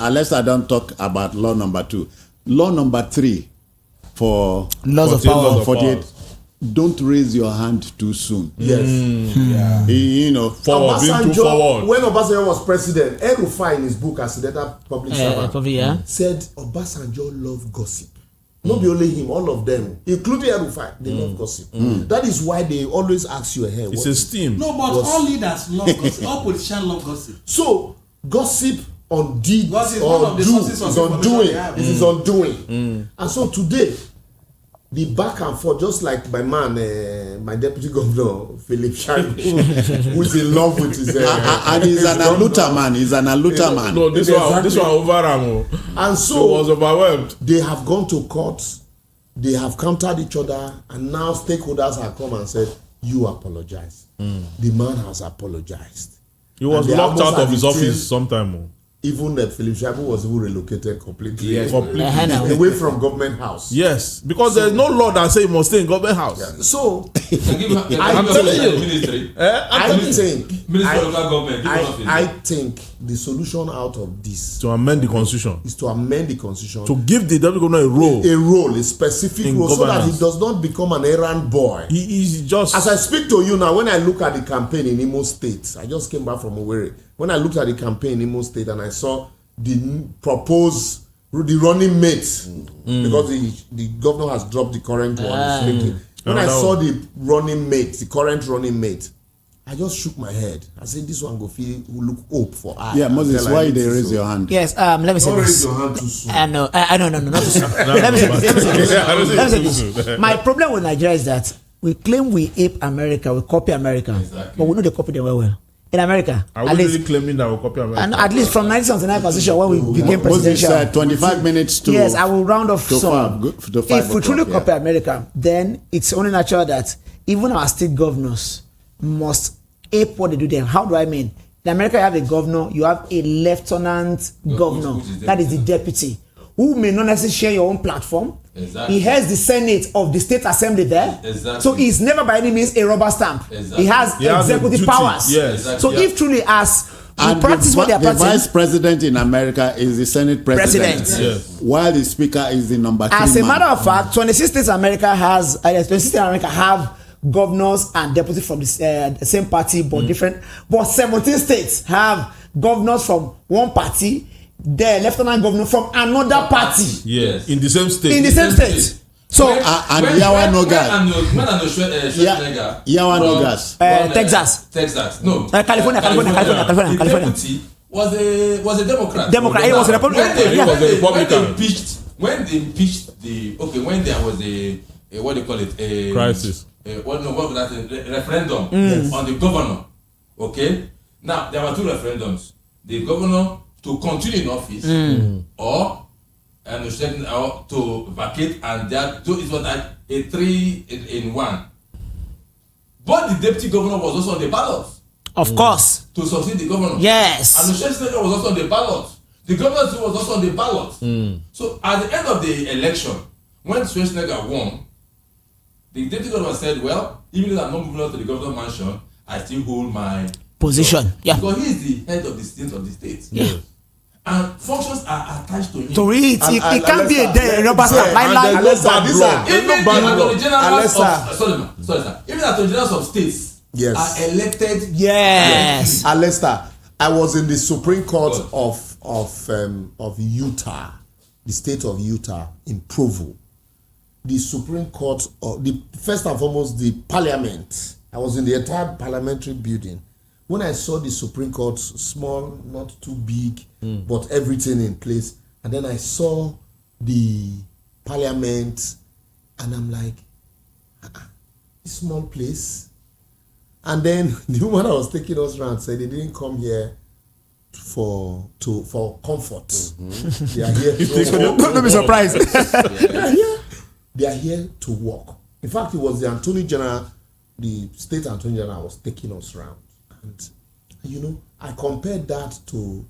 unless I don't talk about law number 2, law number 3 for laws of power 48. Don't raise your hand too soon. Yes. You know, forward. When Obasanjo was president, El-Rufai in his book Accidental Public Servant said Obasanjo loved gossip. Not be only him, all of them, including El-Rufai, they love gossip. That is why they always ask you ahead. It's a steam. No, but all leaders love gossip. All politicians love gossip. So gossip on deed gossip or do is undoing. It is undoing. And so today, the back and forth, just like my man, my deputy governor, Philip Shaibu, who's in love with his... and he's an Aluta man. He's an Aluta man. No, this one over and so he was overwhelmed. They have gone to court. They have countered each other. And now stakeholders have come and said, you apologize. The man has apologized. He was locked out of his office sometime. Even that Philip Shaibu was even relocated completely. Yes, completely. Away from government house. Yes, because there's no law that says he must stay in government house. Yeah. So, I'm telling you. I think the solution out of this to amend the constitution is to amend the constitution to give the deputy governor a specific role, so that he does not become an errand boy. He is just, as I speak to you now, when I look at the campaign in Imo State, I just came back from Owerri. When I looked at the campaign in Imo State and I saw the proposed running mate, because the governor has dropped the current one. When I saw the running mate, the current running mate, I just shook my head. I said, "This one go feel look hope for us." Yeah, Moses, why they raise your hand? Yes, let me say Don't this. raise your hand too soon. No, not too soon. Let me say this. My problem with Nigeria is that we claim we ape America, we copy America, but we know they copy them well. In America, are we really claiming that we copy America? And at least from 1979 position when we became presidential. Moses, 25 minutes to... Yes, I will round off some. If we truly copy America, then it's only natural that even our state governors must ape what they do there. How do I mean? In America, you have a governor, you have a lieutenant governor, that is the deputy, who may not necessarily share your own platform. Exactly. He has the Senate of the state assembly there. Exactly. So he's never by any means a rubber stamp. Exactly. He has executive powers. Yes. Exactly. So if truly as and practice what they are practicing, the vice president in America is the Senate president. Yes. While the speaker is the number 3 as a man. matter of fact, 26 states America has 26 states America have governors and deputies from the same party but different. But 17 states have governors from one party, the lieutenant governor from another party. Yes, in the same state. In the same state. So and Yawa Nogas. Yawa Nogas. Texas. No. California. The deputy was a Democrat. He was a Republican. He was a Republican. When they impeached when there was a what do you call it? A crisis. Referendum on the governor. Okay. Now there were two referendums. The governor to continue in office or to vacate, and that so it was like a 3-in-1. But the deputy governor was also on the ballot. Of course. To succeed the governor. Yes. And the Schwarzenegger was also on the ballot. The governor was also on the ballot. So at the end of the election, when Schwarzenegger won, the deputy governor said, well, even though I'm not moving out to the governor mansion, I still hold my position. Yeah. Because he is the head of the state. Yeah. And functions are attached to him. To it. It can't be a rubber stamp. Even the attorney generals of states are elected. Yes. Alesta, I was in the Supreme Court of Utah, the state of Utah, in Provo. The Supreme Court, first and foremost, the Parliament. I was in the entire parliamentary building. When I saw the Supreme Court, small, not too big, but everything in place, and then I saw the Parliament, and I'm like, this small place. And then the woman that was taking us around said they didn't come here for comfort. They are here to don't be surprised. They are here to work. In fact, it was the Attorney General, the state Attorney General was taking us around. And I compared that to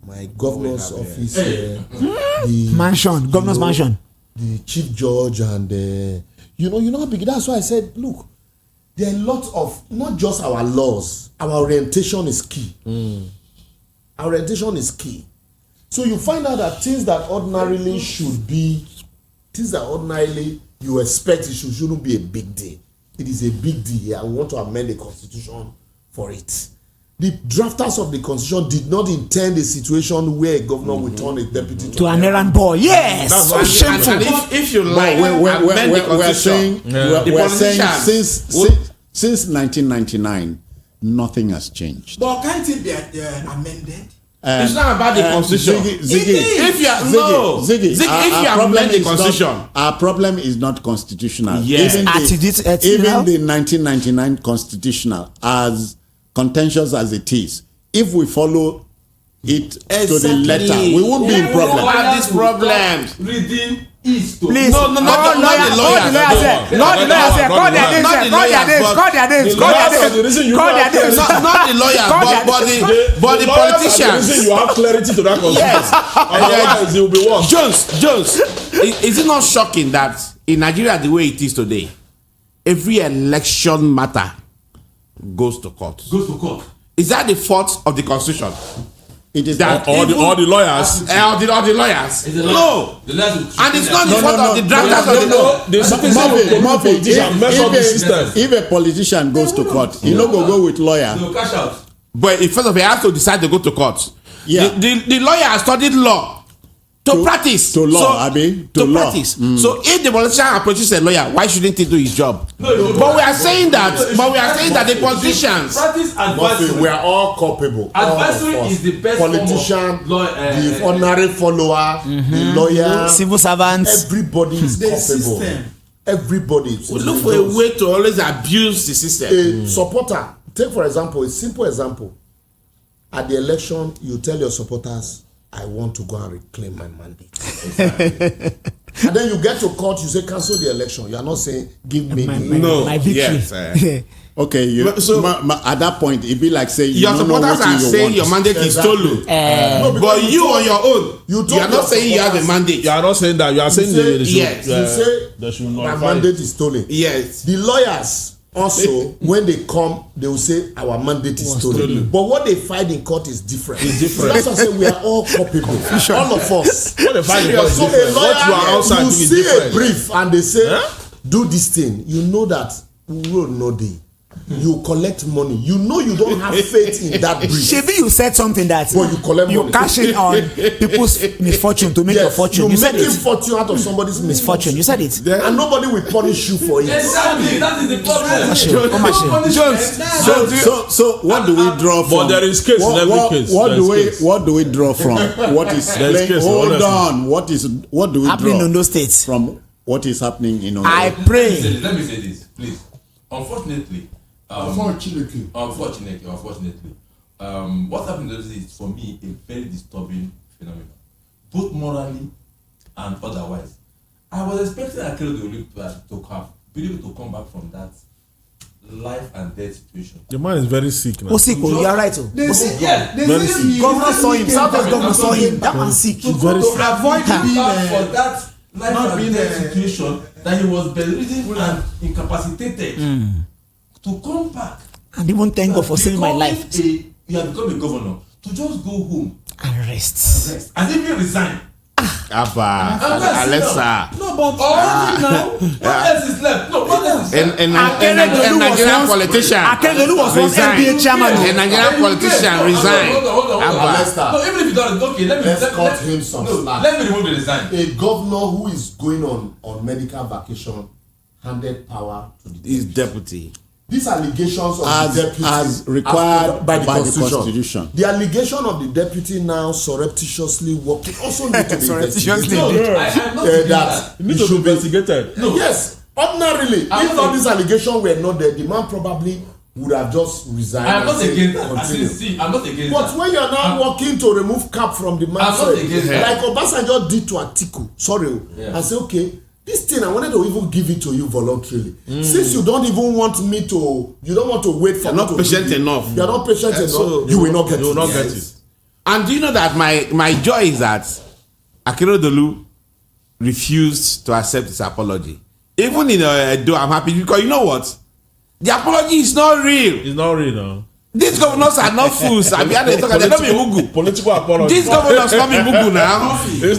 my governor's office, the mansion, governor's mansion, the chief judge, and how big. That's why I said, look, there are lots of not just our laws. Our orientation is key. Our orientation is key. So you find out that things that ordinarily should be, things that ordinarily you expect it shouldn't be a big deal. It is a big deal. I want to amend the constitution for it. The drafters of the constitution did not intend a situation where a governor will turn a deputy to an errand boy. Yes, so shameful. If you like, we're saying since 1999, nothing has changed. But can't it be amended? It's not about the constitution. Ziggy, if you are amending the constitution, our problem is not constitutional. Yes. Even the 1999 constitutional, as contentious as it is, if we follow it to the letter, we won't be in problem. We have this problem. Reading is to please. No, not the lawyers. Not the lawyers. Call their names. Not the lawyers, but the politicians. The reason you have clarity to that constitution. Otherwise, it will be worse. Jones, is it not shocking that in Nigeria, the way it is today, every election matter goes to court? Is that the fault of the constitution? It is that all the lawyers. All the lawyers. No. And it's not the fault of the drafters of the law. The citizen of politician mess up the system. If a politician goes to court, he no go with lawyer. They will cash out. But if first of all, he has to decide to go to court. Yeah. The lawyer has studied law. To practice. To law, to practice. So if the politician approaches a lawyer, why shouldn't he do his job? But we are saying that the politicians. Practice advisory. We are all culpable. Advisory is the best politician, the honorary follower, the lawyer, civil servants. Everybody is culpable. Everybody. We look for a way to always abuse the system. A supporter. Take for example, a simple example. At the election, you tell your supporters, I want to go and reclaim my mandate. And then you get to court, you say cancel the election. You are not saying give me my victory. Yes, okay, at that point, it'd be like saying your supporters are saying your mandate is stolen. But you on your own, you are not saying you have a mandate. You are not saying that. You are saying you say my mandate is stolen. Yes. The lawyers also, when they come, they will say our mandate is stolen. But what they find in court is different. That's why I say we are all culpable. All of us. What they find in court is so different. A lawyer, what you are outside you is see different. A brief and they say, do this thing. You know that we will know day. You collect money. You know you don't have faith in that brief. Shebi, you said something that but you collect money. Cash in on people's misfortune to make your fortune. You said making fortune out of somebody's misfortune. You said it. And nobody will punish you for it. Exactly. That is the problem. So what do we draw from? But there is case in every case. What do we draw from? What is hold on. What do we happening draw in Ondo State from what is happening in Ondo? I pray. Let me say this, please. Unfortunately, what happened is for me a very disturbing phenomenon, both morally and otherwise. I was expecting Akeredolu to be able to come back from that life and death situation. The man is very sick now. Oh, sick. You are right. They say governor saw him. Southwest governor saw him. That man sick. To avoid being for that life and death situation that he was bedridden and incapacitated. To come back and even thank God for saving my life. You have become a governor to just go home and rest. And even resign. Alexa. No, but now, what else is left? No, what else is left? A Nigerian politician NBA chairman. A Nigerian politician resigned. Hold on. No, even if you don't, okay, let's cut him some slack. Let me remove the resign. A governor who is going on medical vacation handed power to his deputy. These allegations of the deputy as required by the constitution. The allegation of the deputy now surreptitiously working also need to be investigated. That need to be investigated. No. Yes, ordinarily, if all these allegations were not there, the man probably would have just resigned. I'm not against that. I'm not against but when you are now working to remove cap from the man's head, like Obasanjo did to Atiku, and say, okay, this thing I wanted to even give it to you voluntarily. Since you don't even want me to, you don't want to wait for me to. You're not patient enough. You are not patient enough. So you will not get it. You will not get it. And do you know that my joy is that Akeredolu refused to accept his apology. Even in Edo, I'm happy because you know what? The apology is not real. It's not real, no. These governors are not fools. They're not be mugu. Political apology. These governors not be mugu now. They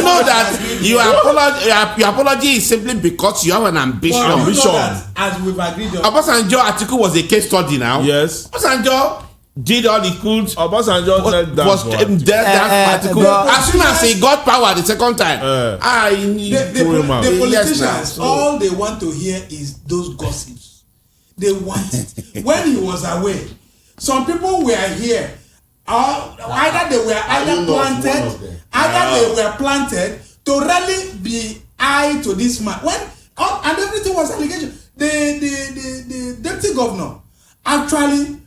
know that your apology is simply because you have an ambition. As we've agreed. Obasanjo article was a case study now. Yes. Obasanjo did all he could. Obasanjo was that article. As soon as he got power the second time, the politicians, all they want to hear is those gossips. They want it. When he was away, some people were here Either they were planted to really be eye to this man. And everything was allegation. The deputy governor actually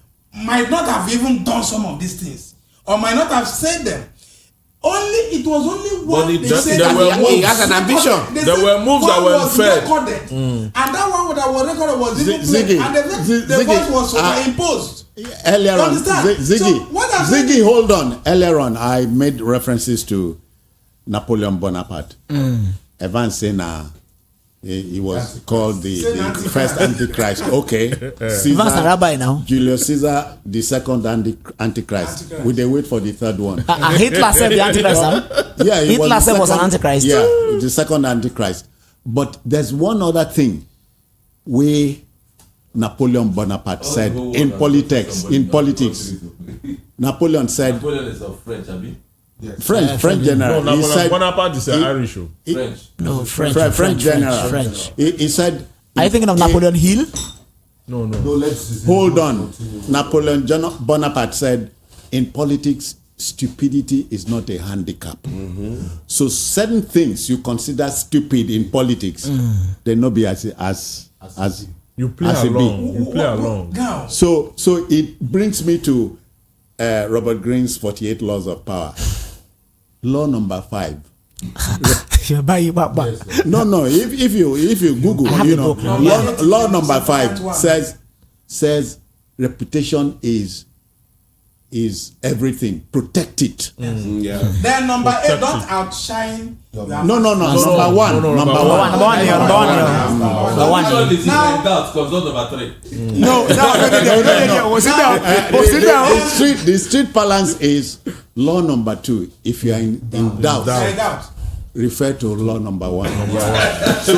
might not have even done some of these things, or might not have said them. It was only one. He has an ambition. There were moves that were inferred. And that one that was recorded was even played, and the voice was superimposed. Earlier on, Ziggy, hold on. Earlier on, I made references to Napoleon Bonaparte. Evans saying he was called the first Antichrist. Okay. Caesar, rabbi now. Julius Caesar, the second Antichrist. We they wait for the third one. Hitler said the Antichrist. Yeah, Hitler said was an Antichrist. Yeah, the second Antichrist. But there's one other thing where Napoleon Bonaparte said in politics. Napoleon said. Napoleon is of French, Abi. Yes. French general. No, Napoleon Bonaparte is Irish. French general. French. He said. Are you thinking of Napoleon Hill? No. Hold on. Napoleon Bonaparte said, in politics, stupidity is not a handicap. So certain things you consider stupid in politics, they not be as you play along. You play along. So it brings me to Robert Greene's 48 Laws of Power. Law number 5. No. If you Google, law number 5 says reputation is everything. Protect it. Then number 8, don't outshine. No. Number one. Number three. No. The street balance is law number 2. If you are in doubt, refer to law number 1. So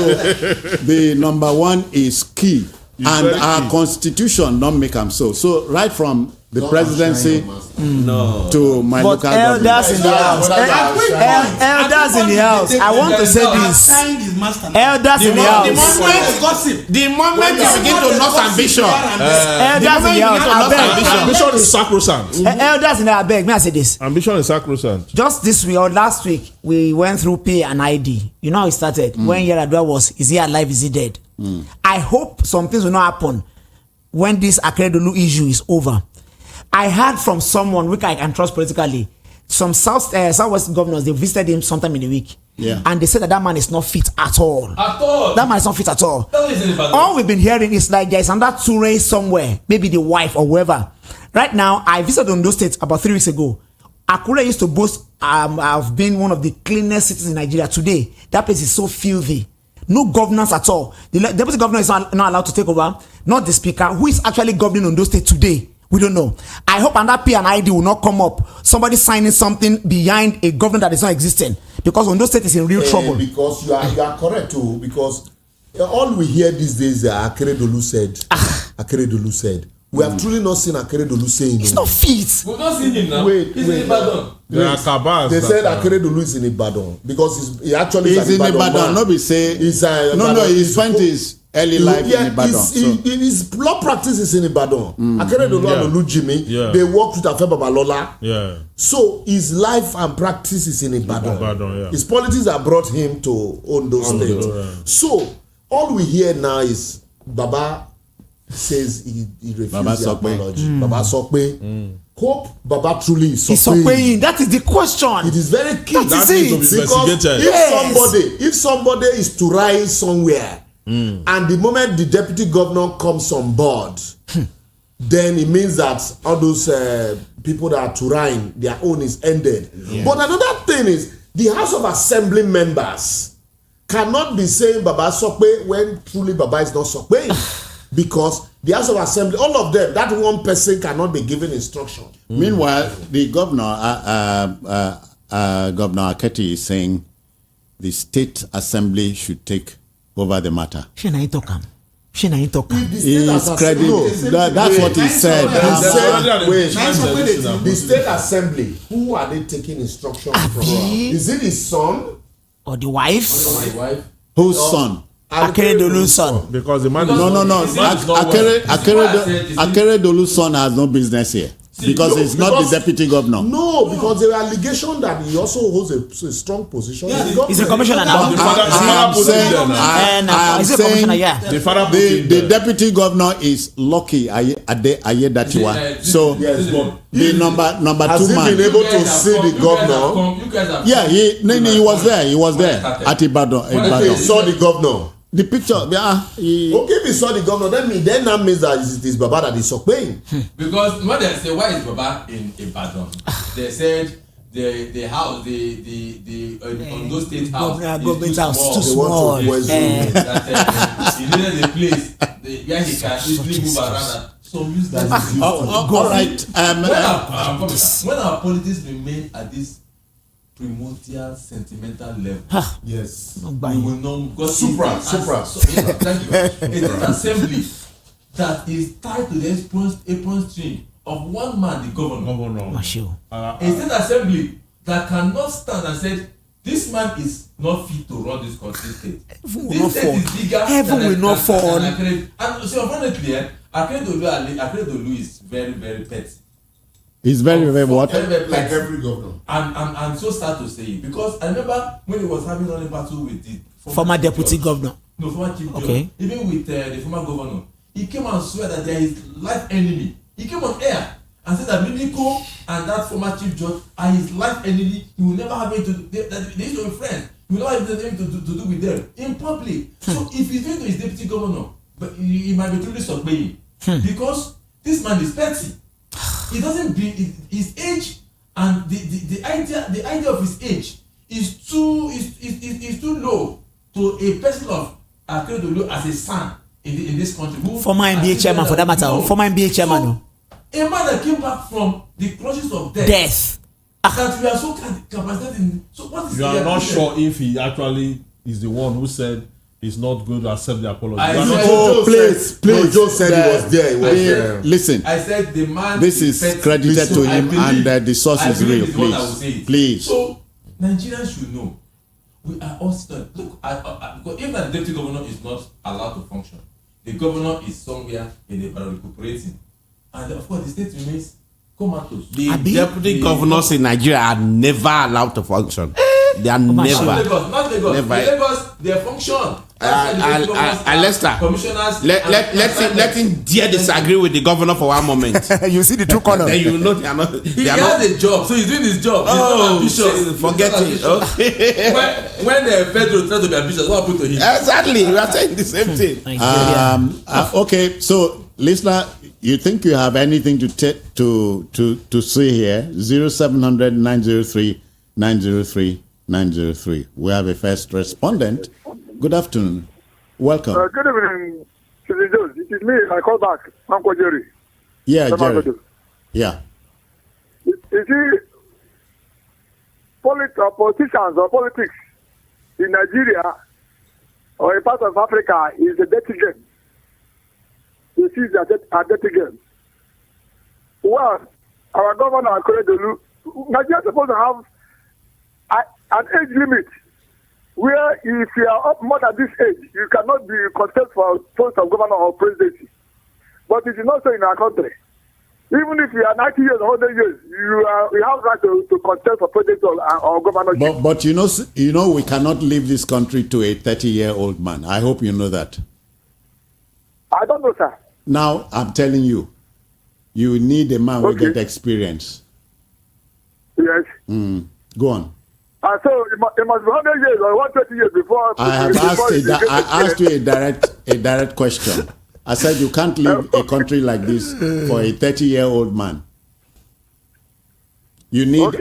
the number 1 is key, and our constitution don't make them so. So right from the presidency to my local elders in the house. Elders in the house. I want to say this. Elders in the house. The moment you begin to lose ambition. Elders in the house. Ambition is sacrosanct. Elders in the house. May I say this? Ambition is sacrosanct. Just this week or last week, we went through pay and ID. You know how it started? When Yaradua was, is he alive, is he dead? I hope some things will not happen when this Akeredolu issue is over. I heard from someone which I can trust politically. Some Southwest governors, they visited him sometime in the week. Yeah. And they said that man is not fit at all. That man is not fit at all. All we've been hearing is like there is another Toure somewhere, maybe the wife or whoever. Right now, I visited Ondo State about 3 weeks ago. Akure used to boast of being one of the cleanest cities in Nigeria. Today, that place is so filthy. No governance at all. The deputy governor is not allowed to take over. Not the speaker. Who is actually governing Ondo State today? We don't know. I hope another P and ID will not come up. Somebody signing something behind a government that is not existing, because Ondo State is in real trouble. Because you are correct too. Because all we hear these days, Akeredolu said. Akeredolu said. We have truly not seen Akeredolu saying. It's not fit. We've not seen him now. He's in Ibadan. They said Akeredolu is in Ibadan because he actually is in Ibadan. No, be say. His point is early life in Ibadan. His law practice is in Ibadan. Akeredolu and Olujimi, they worked with Afe Babalola. Yeah. So his life and practice is in Ibadan. His politics have brought him to Ondo State. So all we hear now is Baba says he refused the apology. Baba Sokpe. Hope Baba truly is Sokpe. That is the question. It is very key. That needs to be investigated. If somebody is to rise somewhere, and the moment the deputy governor comes on board, then it means that all those people that are touring, their own is ended. Yeah. But another thing is, the House of Assembly members cannot be saying Baba Sokpe when truly Baba is not Sokpe. Because the House of Assembly, all of them, that one person cannot be given instruction. Meanwhile, the governor, Governor Aketi, is saying the State Assembly should take over the matter. He's credited. That's what he said. The State Assembly, who are they taking instruction from? Is it his son? Or the wife? Whose son? Akeredolu's son. Because the man is no. Akeredolu's son has no business here. Because it's not the deputy governor. No, because there are allegations that he also holds a strong position. Yeah, he's a commissioner now. The deputy governor is Lucky Ayedatiwa. So the number has 2 man. Has he been able to see the governor? Yeah, he was there. He was there at Ibadan. He saw the governor. The picture, okay, if he saw the governor, then that means that it is Baba that is paying. Because when they say why is Baba in Ibadan, they said the house, the Ondo State house, government house too small. He needed a place where he can easily move around. So use that. All right. When our politics remain at this primordial sentimental level, yes, we will know God supra. Thank you. It is an assembly that is tied to the apron string of one man, the governor. A state assembly that cannot stand and say this man is not fit to run this country state. This state is bigger. Heaven will not fall. And so unfortunately, Akeredolu is very, very petty. He's very, very what? Like every governor. And I'm so sad to say it because I remember when he was having only battle with the former deputy governor. No, former chief okay. judge. Even with the former governor, he came and swear that there is life enemy. He came on air and said that Mimiko and that former chief judge are his life enemy. He will never have anything to do. They used to be friends. He will never have anything to do with them in public. So if he's going to his deputy governor, but he might be truly submitting because this man is petty. It doesn't be his age and the idea of his age is too low to a person of Akeredolu as a son in this country. Former NBA chairman for that matter. Former NBA chairman. So, a man that came back from the clutches of death. That we are so capacitated. So what is you are not sure if he actually is the one who said he's not going to accept the apology. Please. Joe said he was there. Listen. I said the man. This is credited to him, and the source is real. Please. So Nigerians should know we are all stuck. Look, because if the deputy governor is not allowed to function, the governor is somewhere in the recuperating, and of course the state remains comatose. The deputy governors in Nigeria are never allowed to function. They are never. Not Lagos. Never. In Lagos, they function. Lester, commissioners. Let him dare disagree with the governor for one moment. You see the true color. Then you know they are not. He has a job, so he's doing his job. Forget it. Okay. When Pedro tries to be ambitious, what happened to him? Exactly, we are saying the same thing. Okay, so listener, you think you have anything to say here? 0700 903 903 903. We have a first respondent. Good afternoon. Welcome. Good evening, Mr. Jones. It is me. I call back. Uncle Jerry. Yeah, Jerry. Yeah. You see, politicians or politics in Nigeria or a part of Africa is a dirty game. You see, a dirty game. Well, our governor, Akeredolu, Nigeria is supposed to have an age limit where if you are up more than this age, you cannot be contested for post of governor or presidency. But it is not so in our country. Even if you are 90 years or 100 years, you have right to contest for president or governorship. But you know, we cannot leave this country to a 30-year-old man. I hope you know that. I don't know, sir. Now, I'm telling you, you need a man with that experience. Yes. Go on. So it must be 100 years or 120 years before. I asked you a direct question. I said you can't leave a country like this for a 30-year-old man. You need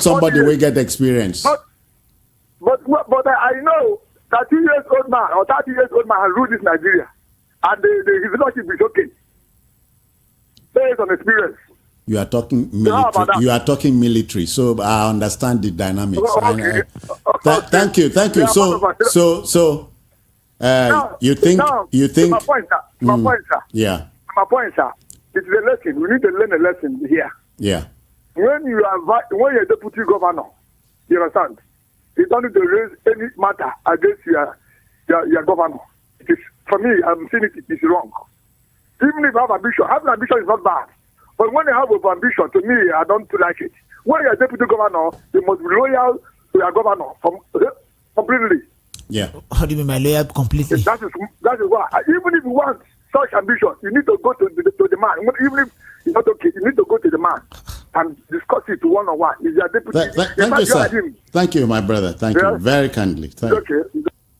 somebody who get experience. But I know that 2 years old man or 30 years old man has ruled this Nigeria, and his leadership is okay based on experience. You are talking military. So I understand the dynamics. Okay. Thank you. You think? My point, sir. Yeah. My point, sir. It's a lesson. We need to learn a lesson here. Yeah. When you're deputy governor, you understand? You don't need to raise any matter against your governor. It is, for me, I'm saying it is wrong. Even if you have ambition, having ambition is not bad. But when they have ambition, to me, I don't like it. When you're a deputy governor, you must be loyal to your governor completely. Yeah. How do you mean by loyal completely? That is why. Even if you want such ambition, you need to go to the man. Even if it's not okay, you need to go to the man and discuss it one-on-one. Is your deputy? Thank you, sir. Thank you, my brother. Thank you very kindly. Okay.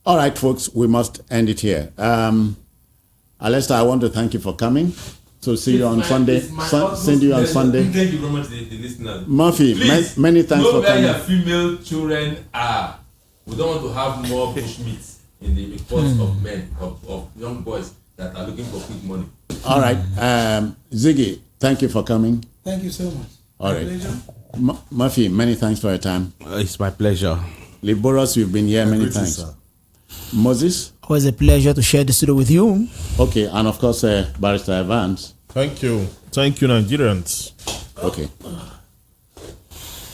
All right, folks, we must end it here. Alistair, I want to thank you for coming. So see you on Sunday. See you on Sunday. Thank you very much to the listeners. Murphy, many thanks for coming. Know where your female children are. We don't want to have more bushmeat in the reports of men, of young boys that are looking for quick money. All right. Ziggy, thank you for coming. Thank you so much. All right. Murphy, many thanks for your time. It's my pleasure. Liboros, you've been here many times. Sir. Moses? Always a pleasure to share the studio with you. Okay, and of course, Barrister Evans. Thank you. Thank you, Nigerians. Okay.